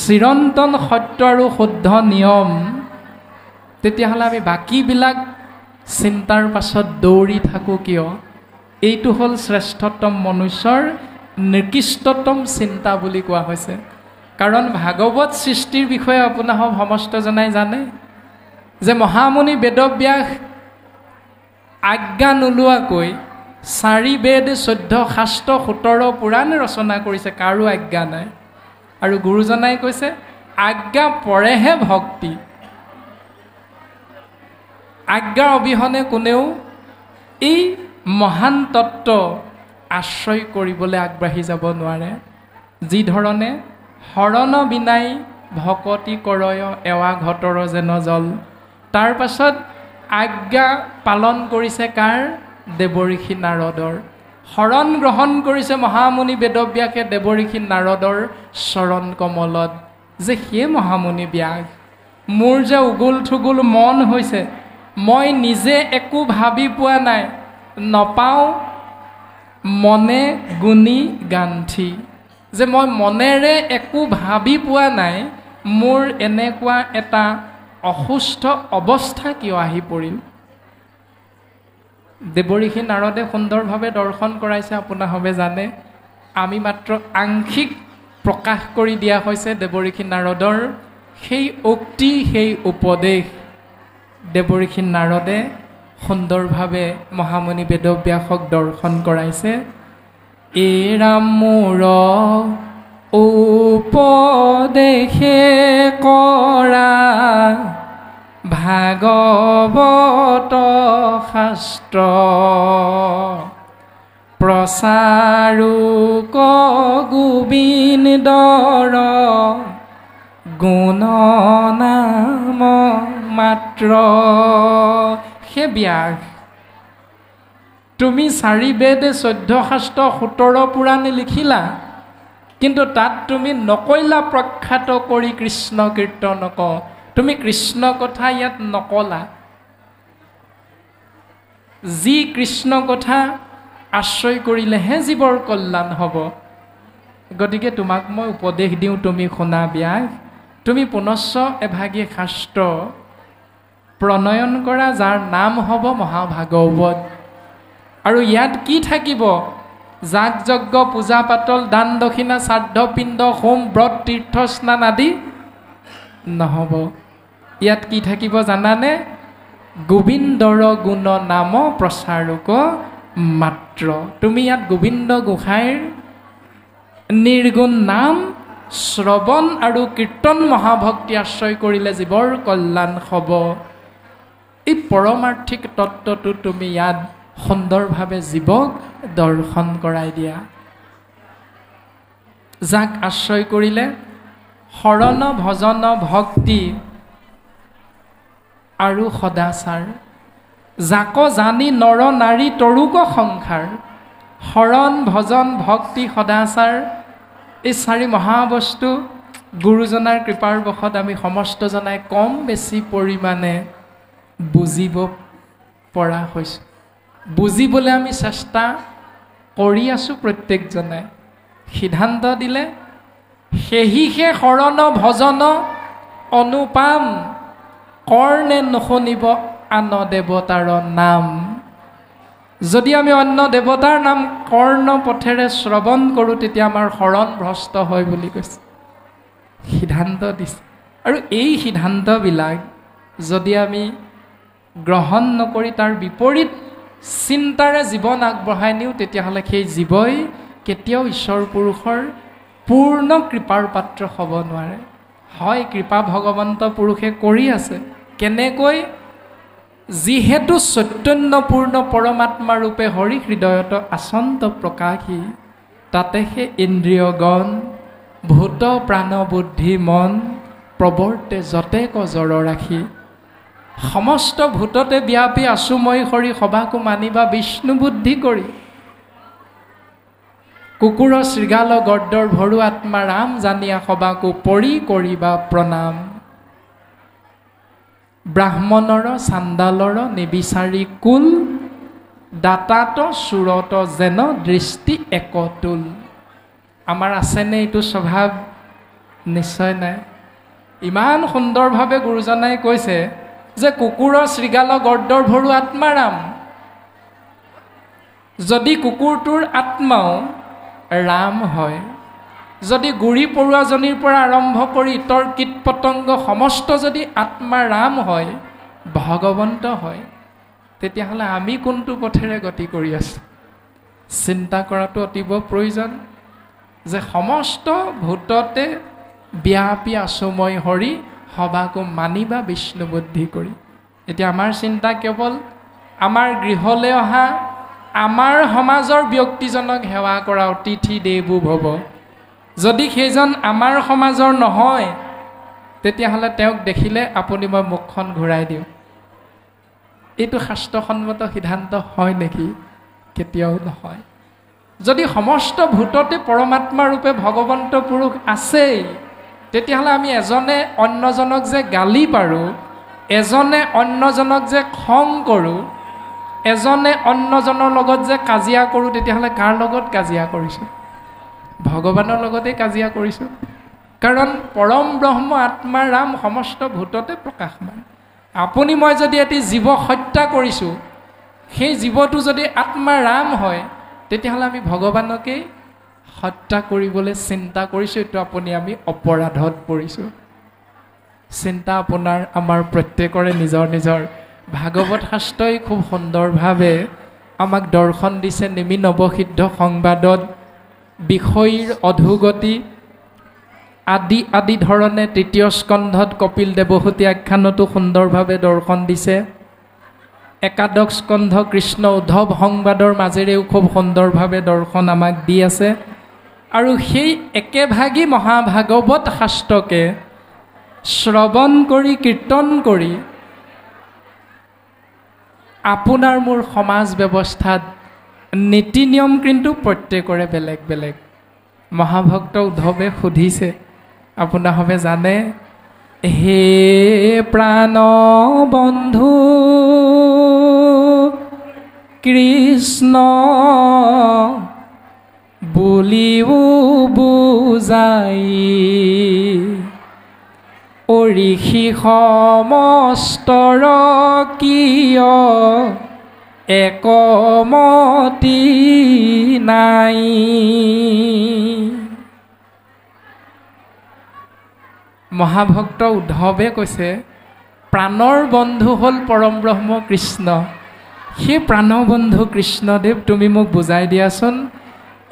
চিৰন্তন সত্য আৰু শুদ্ধ নিয়ম, তেতিয়াহ'লে আমি বাকীবিলাক চিন্তাৰ পাছত দৌৰি থাকোঁ কিয়? এইটো হ'ল শ্ৰেষ্ঠতম মনুষ্যৰ নিকৃষ্টতম চিন্তা বুলি কোৱা হৈছে। কাৰণ ভাগৱত সৃষ্টিৰ বিষয়ে আপোনাসৱ সমস্তজনাই জানে যে মহামুনি বেদব্যাস আজ্ঞা নোলোৱাকৈ 4 বেদ 14 শাস্ত্ৰ 17 পুৰাণ ৰচনা কৰিছে, কাৰো আজ্ঞা নাই। আৰু গুৰুজনাই কৈছে আজ্ঞা পৰেহে ভক্তি, আজ্ঞা অবিহনে কোনেও এই মহান তত্ত্ব আশ্ৰয় কৰিবলৈ আগবাঢ়ি যাব নোৱাৰে। যি ধৰণে শৰণ বিনাই ভকতি কৰয় এৱা ঘটৰ যেন জল, তাৰ পাছত আজ্ঞা পালন কৰিছে কাৰ? দেৱঋষি নাৰদৰ। শৰণ গ্ৰহণ কৰিছে মহামুনি বেদব্যাসে দেৱঋষি নাৰদৰ চৰণ কমলত। যে সেই মহামুনি ব্যাস, মোৰ যে উগুল থুগুল মন হৈছে, মই নিজে একো ভাবি পোৱা নাই, নপাওঁ মনে গুণী গান্থি। যে মই মনেৰে একো ভাবি পোৱা নাই, মোৰ এনেকুৱা এটা অসুস্থ অৱস্থা কিয় আহি পৰিল? দেৱঋষি নাৰদে সুন্দৰভাৱে দৰ্শন কৰাইছে, আপোনাসবে জানে। আমি মাত্ৰ আংশিক প্ৰকাশ কৰি দিয়া হৈছে দেৱঋষি নাৰদৰ সেই উক্তি, সেই উপদেশ। দেৱঋষি নাৰদে সুন্দৰভাৱে মহামুনি বেদব্যাসক দৰ্শন কৰাইছে। এৰাম মোৰ উপদেশে কৰা ভাগৱত শাস্ত্ৰ, প্ৰচাৰোক গোবিন্দৰ গুণ নাম মাত্ৰ। হে ব্যাস, তুমি 4 বেদ 14 শাস্ত্ৰ 17 পুৰাণ লিখিলা, কিন্তু তাত তুমি নকৈলা প্ৰখ্যাত কৰি কৃষ্ণ কীৰ্তনক। তুমি কৃষ্ণ কথা ইয়াত নকলা। যি কৃষ্ণ কথা আশ্ৰয় কৰিলেহে জীৱৰ কল্যাণ হ'ব। গতিকে তোমাক মই উপদেশ দিওঁ, তুমি শুনা ব্যাস। তুমি পুনশ্চ এভাগী শাস্ত্ৰ প্ৰণয়ন কৰা, যাৰ নাম হ'ব মহাভাগৱত। আৰু ইয়াত কি থাকিব? যাগ যজ্ঞ, পূজা পাতল, দান দক্ষিণা, শ্ৰাদ্ধ পিণ্ড, হোম ব্ৰত, তীৰ্থ স্নান আদি নহ'ব। ইয়াত কি থাকিব জানানে? গোবিন্দৰ গুণ নাম প্ৰচাৰক মাত্ৰ। তুমি ইয়াত গোবিন্দ গোসাঁইৰ নিৰ্গুণ নাম শ্ৰৱণ আৰু কীৰ্তন মহাভক্তি আশ্ৰয় কৰিলে জীৱৰ কল্যাণ হ'ব। এই পৰমাৰ্থিক তত্ত্বটো তুমি ইয়াত সুন্দৰভাৱে জীৱক দৰ্শন কৰাই দিয়া। যাক আশ্ৰয় কৰিলে শৰণ ভজন ভক্তি আৰু সদাচাৰ, জাক জানি নৰ নাৰী তৰুক সংসাৰ শৰণ ভজন ভক্তি সদাচাৰ এই চাৰি মহাবস্তু গুৰুজনাৰ কৃপাৰ বশত আমি সমস্ত জনাই কম বেছি পৰিমাণে বুজিব পৰা হৈছোঁ বুজিবলৈ আমি চেষ্টা কৰি আছোঁ প্ৰত্যেকজনে সিদ্ধান্ত দিলে সেহিহে শৰণ ভজন অনুপাম কৰ্ণে নুশুনিব আন দেৱতাৰ নাম যদি আমি অন্য দেৱতাৰ নাম কৰ্ণ পথেৰে শ্ৰৱণ কৰোঁ তেতিয়া আমাৰ শৰণ ভ্ৰষ্ট হয় বুলি কৈছে সিদ্ধান্ত দিছে আৰু এই সিদ্ধান্তবিলাক যদি আমি গ্ৰহণ নকৰি তাৰ বিপৰীত চিন্তাৰে জীৱন আগবঢ়াই নিওঁ তেতিয়াহ'লে সেই জীৱই কেতিয়াও ঈশ্বৰ পুৰুষৰ পূৰ্ণ কৃপাৰ পাত্ৰ হ'ব নোৱাৰে হয় কৃপা ভগৱন্ত পুৰুষে কৰি আছে কেনেকৈ যিহেতু চৈতন্যপূৰ্ণ পৰমাত্মা ৰূপে হৰি হৃদয়ত আচন্ত প্ৰকাশী তাতে সেই ইন্দ্ৰিয়গণ ভূত প্ৰাণ বুদ্ধি মন প্ৰৱৰ্তে যতেক জড় ৰাখি সমস্ত ভূততে ব্যাপী আছো মই হৰি সবাকো মানিবা বিষ্ণু বুদ্ধি কৰি কুকুৰ শৃগাল গৰ্দৰ ভৰু আত্মা ৰাম জানিয়া সবাকো পৰি কৰিবা প্ৰণাম ব্ৰাহ্মণৰ চাণ্ডালৰ নিবিচাৰি কুল দাতাত চুৰত যেন দৃষ্টি একতুল আমাৰ আছেনে এইটো স্বভাৱ নিশ্চয় নাই ইমান সুন্দৰভাৱে গুৰুজনাই কৈছে যে কুকুৰ শৃগাল গৰ্দৰ ভৰু আত্মাৰাম যদি কুকুৰটোৰ আত্মাও ৰাম হয় যদি গুৰি পৰুৱাজনীৰ পৰা আৰম্ভ কৰি ইতৰ কীট পতংগ সমস্ত যদি আত্মা ৰাম হয় ভগৱন্ত হয় তেতিয়াহ'লে আমি কোনটো পথেৰে গতি কৰি আছোঁ চিন্তা কৰাটো অতিব প্ৰয়োজন যে সমস্ত ভূততে ব্যাপী আছো মই হৰি সবাকো মানিবা বিষ্ণু বুদ্ধি কৰি এতিয়া আমাৰ চিন্তা কেৱল আমাৰ গৃহলৈ অহা আমাৰ সমাজৰ ব্যক্তিজনক সেৱা কৰা অতিথি দেৱো ভৱ যদি সেইজন আমাৰ সমাজৰ নহয় তেতিয়াহ'লে তেওঁক দেখিলে আপুনি মই মুখখন ঘূৰাই দিওঁ এইটো শাস্ত্ৰসন্মত সিদ্ধান্ত হয় নেকি কেতিয়াও নহয় যদি সমস্ত ভূততে পৰমাত্মা ৰূপে ভগৱন্ত পুৰুষ আছেই তেতিয়াহ'লে আমি এজনে অন্যজনক যে গালি পাৰোঁ এজনে অন্যজনক যে খং কৰোঁ এজনে অন্যজনৰ লগত যে কাজিয়া কৰোঁ তেতিয়াহ'লে কাৰ লগত কাজিয়া কৰিছোঁ ভগৱানৰ লগতে কাজিয়া কৰিছোঁ কাৰণ পৰম ব্ৰহ্ম আত্মা ৰাম সমস্ত ভূততে প্ৰকাশমান আপুনি মই যদি এটি জীৱ হত্যা কৰিছোঁ সেই জীৱটো যদি আত্মা ৰাম হয় তেতিয়াহ'লে আমি ভগৱানকেই হত্যা কৰিবলৈ চিন্তা কৰিছোঁ এইটো আপুনি আমি অপৰাধত পৰিছোঁ চিন্তা আপোনাৰ আমাৰ প্ৰত্যেকৰে নিজৰ নিজৰ ভাগৱত শাস্ত্ৰই খুব সুন্দৰভাৱে আমাক দৰ্শন দিছে নিমি নৱসিদ্ধ সংবাদত বিষয়ৰ অধোগতি আদি ধৰণে তৃতীয় স্কন্ধত কপিল দেৱহূতি আখ্যানতো সুন্দৰভাৱে দৰ্শন দিছে একাদশ স্কন্ধ কৃষ্ণ উদ্ধৱ সংবাদৰ মাজেৰেও খুব সুন্দৰভাৱে দৰ্শন আমাক দি আছে আৰু সেই একেভাগী মহাভাগৱত শাস্ত্ৰকে শ্ৰৱণ কৰি কীৰ্তন কৰি আপোনাৰ মোৰ সমাজ ব্যৱস্থাত নীতি নিয়ম কিন্তু প্ৰত্যেকৰে বেলেগ বেলেগ মহাভক্ত উদ্ধৱে সুধিছে আপোনাৰভাৱে জানে হে প্ৰাণ বন্ধু কৃষ্ণ বুলিও বুজাই ঋষি সমস্তৰ কিয় একমতি নাই মহাভক্ত উদ্ধৱে কৈছে প্ৰাণৰ বন্ধু হ'ল পৰম ব্ৰহ্ম কৃষ্ণ সেই প্ৰাণবন্ধু কৃষ্ণদেৱ তুমি মোক বুজাই দিয়াচোন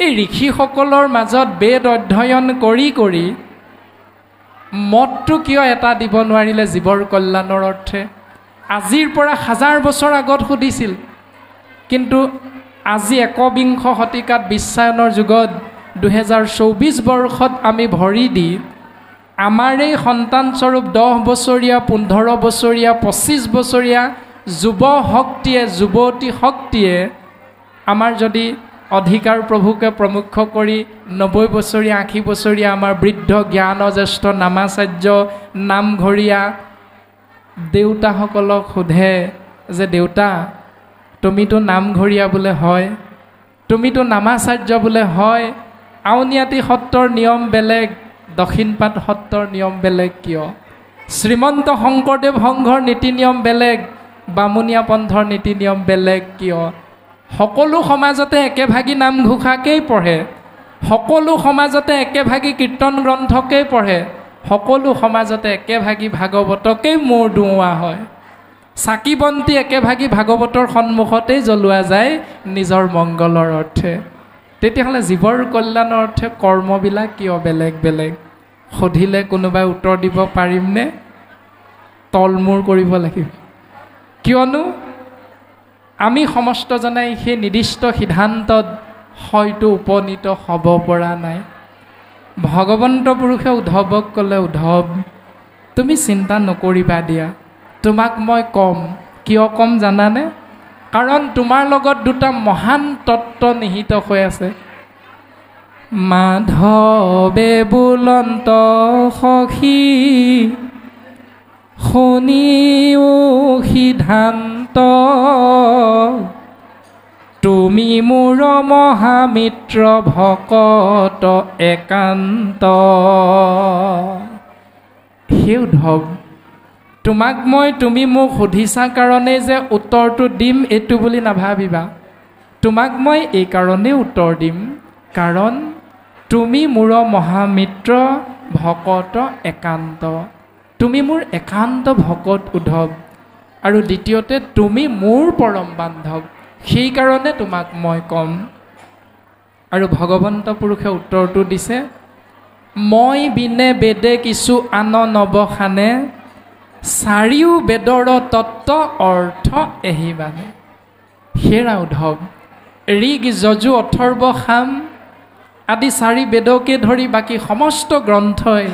এই ঋষিসকলৰ মাজত বেদ অধ্যয়ন কৰি কৰি মতটো কিয় এটা দিব নোৱাৰিলে জীৱৰ কল্যাণৰ অৰ্থে আজিৰ পৰা 1000 বছৰ আগত সুধিছিল কিন্তু আজি একবিংশ শতিকাত বিশ্বায়নৰ যুগত 2024 বৰ্ষত আমি ভৰি দি আমাৰ এই সন্তানস্বৰূপ 10 বছৰীয়া 15 বছৰীয়া 25 বছৰীয়া যুৱ শক্তিয়ে যুৱতী শক্তিয়ে আমাৰ যদি অধিকাৰ প্ৰভুকে প্ৰমুখ্য কৰি 90 বছৰীয়া 80 বছৰীয়া আমাৰ বৃদ্ধ জ্ঞানজ্যেষ্ঠ নামাচাৰ্য নামঘৰীয়া দেউতাসকলক সোধে যে দেউতা তুমিতো নামঘৰীয়া বোলে হয়, তুমিতো নামাচাৰ্য বোলে হয়, আউনীআটী সত্ৰৰ নিয়ম বেলেগ, দক্ষিণপাট সত্ৰৰ নিয়ম বেলেগ কিয়? শ্ৰীমন্ত শংকৰদেৱ সংঘৰ নীতি নিয়ম বেলেগ, বামুণীয়া পন্থৰ নীতি নিয়ম বেলেগ কিয়? সকলো সমাজতে একেভাগী নামঘোষাকেই পঢ়ে, সকলো সমাজতে একেভাগী কীৰ্তন গ্ৰন্থকেই পঢ়ে, সকলো সমাজতে একেভাগী ভাগৱতকেই মূৰ দুওৱা হয়, চাকি বন্তি একেভাগী ভাগৱতৰ সন্মুখতেই জ্বলোৱা যায় নিজৰ মংগলৰ অৰ্থে। তেতিয়াহ'লে জীৱৰ কল্যাণৰ অৰ্থে কৰ্মবিলাক কিয় বেলেগ বেলেগ? সুধিলে কোনোবাই উত্তৰ দিব পাৰিমনে? তলমূৰ কৰিব লাগিব। কিয়নো আমি সমস্তজনাই সেই নিৰ্দিষ্ট সিদ্ধান্তত হয়তো উপনীত হ'ব পৰা নাই। ভগৱন্ত পুৰুষে উদ্ধৱক ক'লে, উদ্ধৱ তুমি চিন্তা নকৰিবা দিয়া, তোমাক মই ক'ম। কিয় ক'ম জানানে? কাৰণ তোমাৰ লগত দুটা মহান তত্ত্ব নিহিত হৈ আছে। মাধৱে বুলন্ত সখী শুনিও সিদ্ধান্ত, তুমি মোৰ মহামিত্ৰ ভকত একান্ত। হে উদ্ধৱ, তোমাক মই তুমি মোক সুধিছা কাৰণে যে উত্তৰটো দিম এইটো বুলি নাভাবিবা। তোমাক মই এই কাৰণেই উত্তৰ দিম কাৰণ তুমি মোৰ মহামিত্ৰ ভকত একান্ত। তুমি মোৰ একান্ত ভকত উদ্ধৱ, আৰু দ্বিতীয়তে তুমি মোৰ পৰম বান্ধৱ, সেইকাৰণে তোমাক মই ক'ম। আৰু ভগৱন্ত পুৰুষে উত্তৰটো দিছে, মই বিনে বেদে কিছু আন নবখানে, চাৰিও বেদৰ তত্ত্ব অৰ্থ এহি মানে। হেৰা উদ্ধৱ, ঋগ যজু অথৰ্ব সাম আদি 4 বেদকে ধৰি বাকী সমস্ত গ্ৰন্থই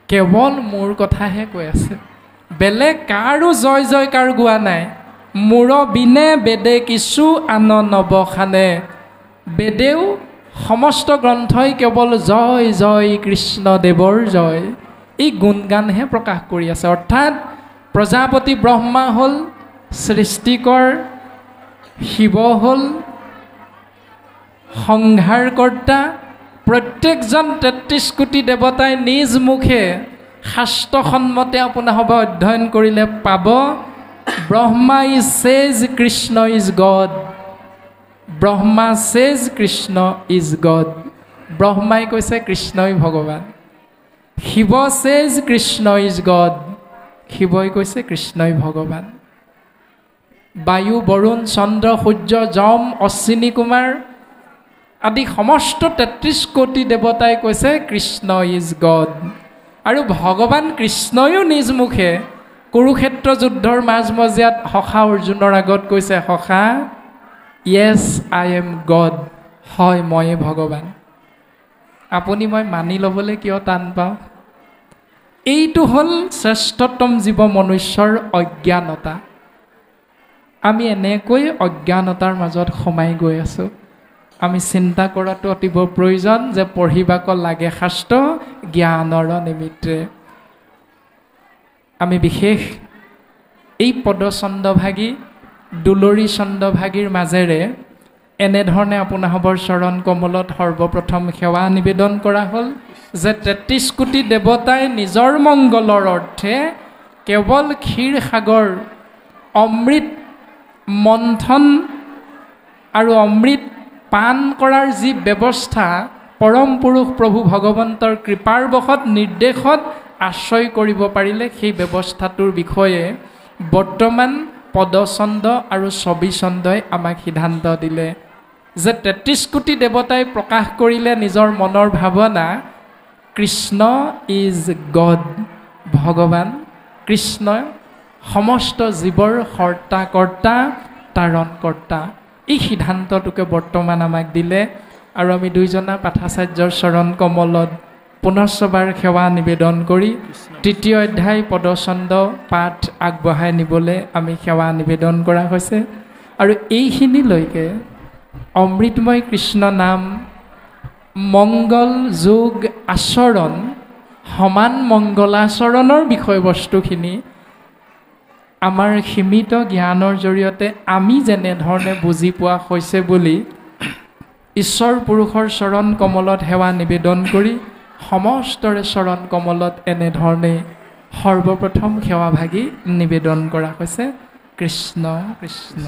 কেৱল মোৰ কথাহে কৈ আছে, বেলেগ কাৰো জয় জয়কাৰ গোৱা নাই। মোৰ বিনে বেদে কিছু আন নবখানে, বেদেও সমস্ত গ্ৰন্থই কেৱল জয় জয় কৃষ্ণদেৱৰ জয়, এই গুণগানহে প্ৰকাশ কৰি আছে। অৰ্থাৎ প্ৰজাপতি ব্ৰহ্মা হ'ল সৃষ্টিকৰ, শিৱ হ'ল সংহাৰকৰ্তা। প্ৰত্যেকজন 33 কোটি দেৱতাই নিজ মুখে শাস্ত্ৰসন্মতে আপোনাৰ হ'ব অধ্যয়ন কৰিলে পাব, ব্ৰহ্মা ইজ চেজ কৃষ্ণ ইজ গড, ব্ৰহ্মা চেজ কৃষ্ণ ইজ গড। ব্ৰহ্মাই কৈছে কৃষ্ণই ভগৱান, শিৱ চেজ কৃষ্ণ ইজ গড, শিৱই কৈছে কৃষ্ণই ভগৱান। বায়ু বৰুণ চন্দ্ৰ সূৰ্য যম অশ্বিনী কুমাৰ আদি সমস্ত 33 কোটি দেৱতাই কৈছে কৃষ্ণ ইজ গড। আৰু ভগৱান কৃষ্ণয়ো নিজ মুখে কুৰুক্ষেত্ৰ যুদ্ধৰ মাজমজিয়াত সখা অৰ্জুনৰ আগত কৈছে, সখা য়েছ আই এম গড, হয় ময়ে ভগৱান। আপুনি মই মানি ল'বলৈ কিয় টান পাওঁ? এইটো হ'ল শ্ৰেষ্ঠতম জীৱ মনুষ্যৰ অজ্ঞানতা। আমি এনেকৈ অজ্ঞানতাৰ মাজত সোমাই গৈ আছোঁ। আমি চিন্তা কৰাটো অতিব প্ৰয়োজন যে পঢ়িবাক লাগে শাস্ত্ৰ জ্ঞানৰ নিমিত্তে। আমি বিশেষ এই পদচন্দভাগী দুলৰী চন্দভাগীৰ মাজেৰে এনেধৰণে আপোনাসৱৰ চৰণ কমলত সৰ্বপ্ৰথম সেৱা নিবেদন কৰা হ'ল যে 33 কোটি দেৱতাই নিজৰ মংগলৰ অৰ্থে কেৱল ক্ষীৰ সাগৰ অমৃত মন্থন আৰু অমৃত পান কৰাৰ যি ব্যৱস্থা পৰম পুৰুষ প্ৰভু ভগৱন্তৰ কৃপাৰ বশত নিৰ্দেশত আশ্ৰয় কৰিব পাৰিলে, সেই ব্যৱস্থাটোৰ বিষয়ে বৰ্তমান পদচন্দ আৰু ছবিচন্দই আমাক সিদ্ধান্ত দিলে যে 33 কোটি দেৱতাই প্ৰকাশ কৰিলে নিজৰ মনৰ ভাৱনা, কৃষ্ণ ইজ গড, ভগৱান কৃষ্ণ সমস্ত জীৱৰ কৰ্তা কৰ্তা তাৰণ কৰ্তা। এই সিদ্ধান্তটোকে বৰ্তমান আমাক দিলে আৰু আমি দুইজনা পাঠাচাৰ্যৰ চৰণ কমলত পুনশ্চবাৰ সেৱা নিবেদন কৰি তৃতীয় অধ্যায় পদচন্দ পাঠ আগবঢ়াই নিবলৈ আমি সেৱা নিবেদন কৰা হৈছে। আৰু এইখিনিলৈকে অমৃতময় কৃষ্ণ নাম, মংগল যোগ আচৰণ, সমান মংগলাচৰণৰ বিষয়বস্তুখিনি আমাৰ সীমিত জ্ঞানৰ জৰিয়তে আমি যেনেধৰণে বুজি পোৱা হৈছে বুলি ঈশ্বৰ পুৰুষৰ চৰণ কমলত সেৱা নিবেদন কৰি সমস্তৰে চৰণ কমলত এনেধৰণে সৰ্বপ্ৰথম সেৱা ভাগি নিবেদন কৰা হৈছে। কৃষ্ণ কৃষ্ণ।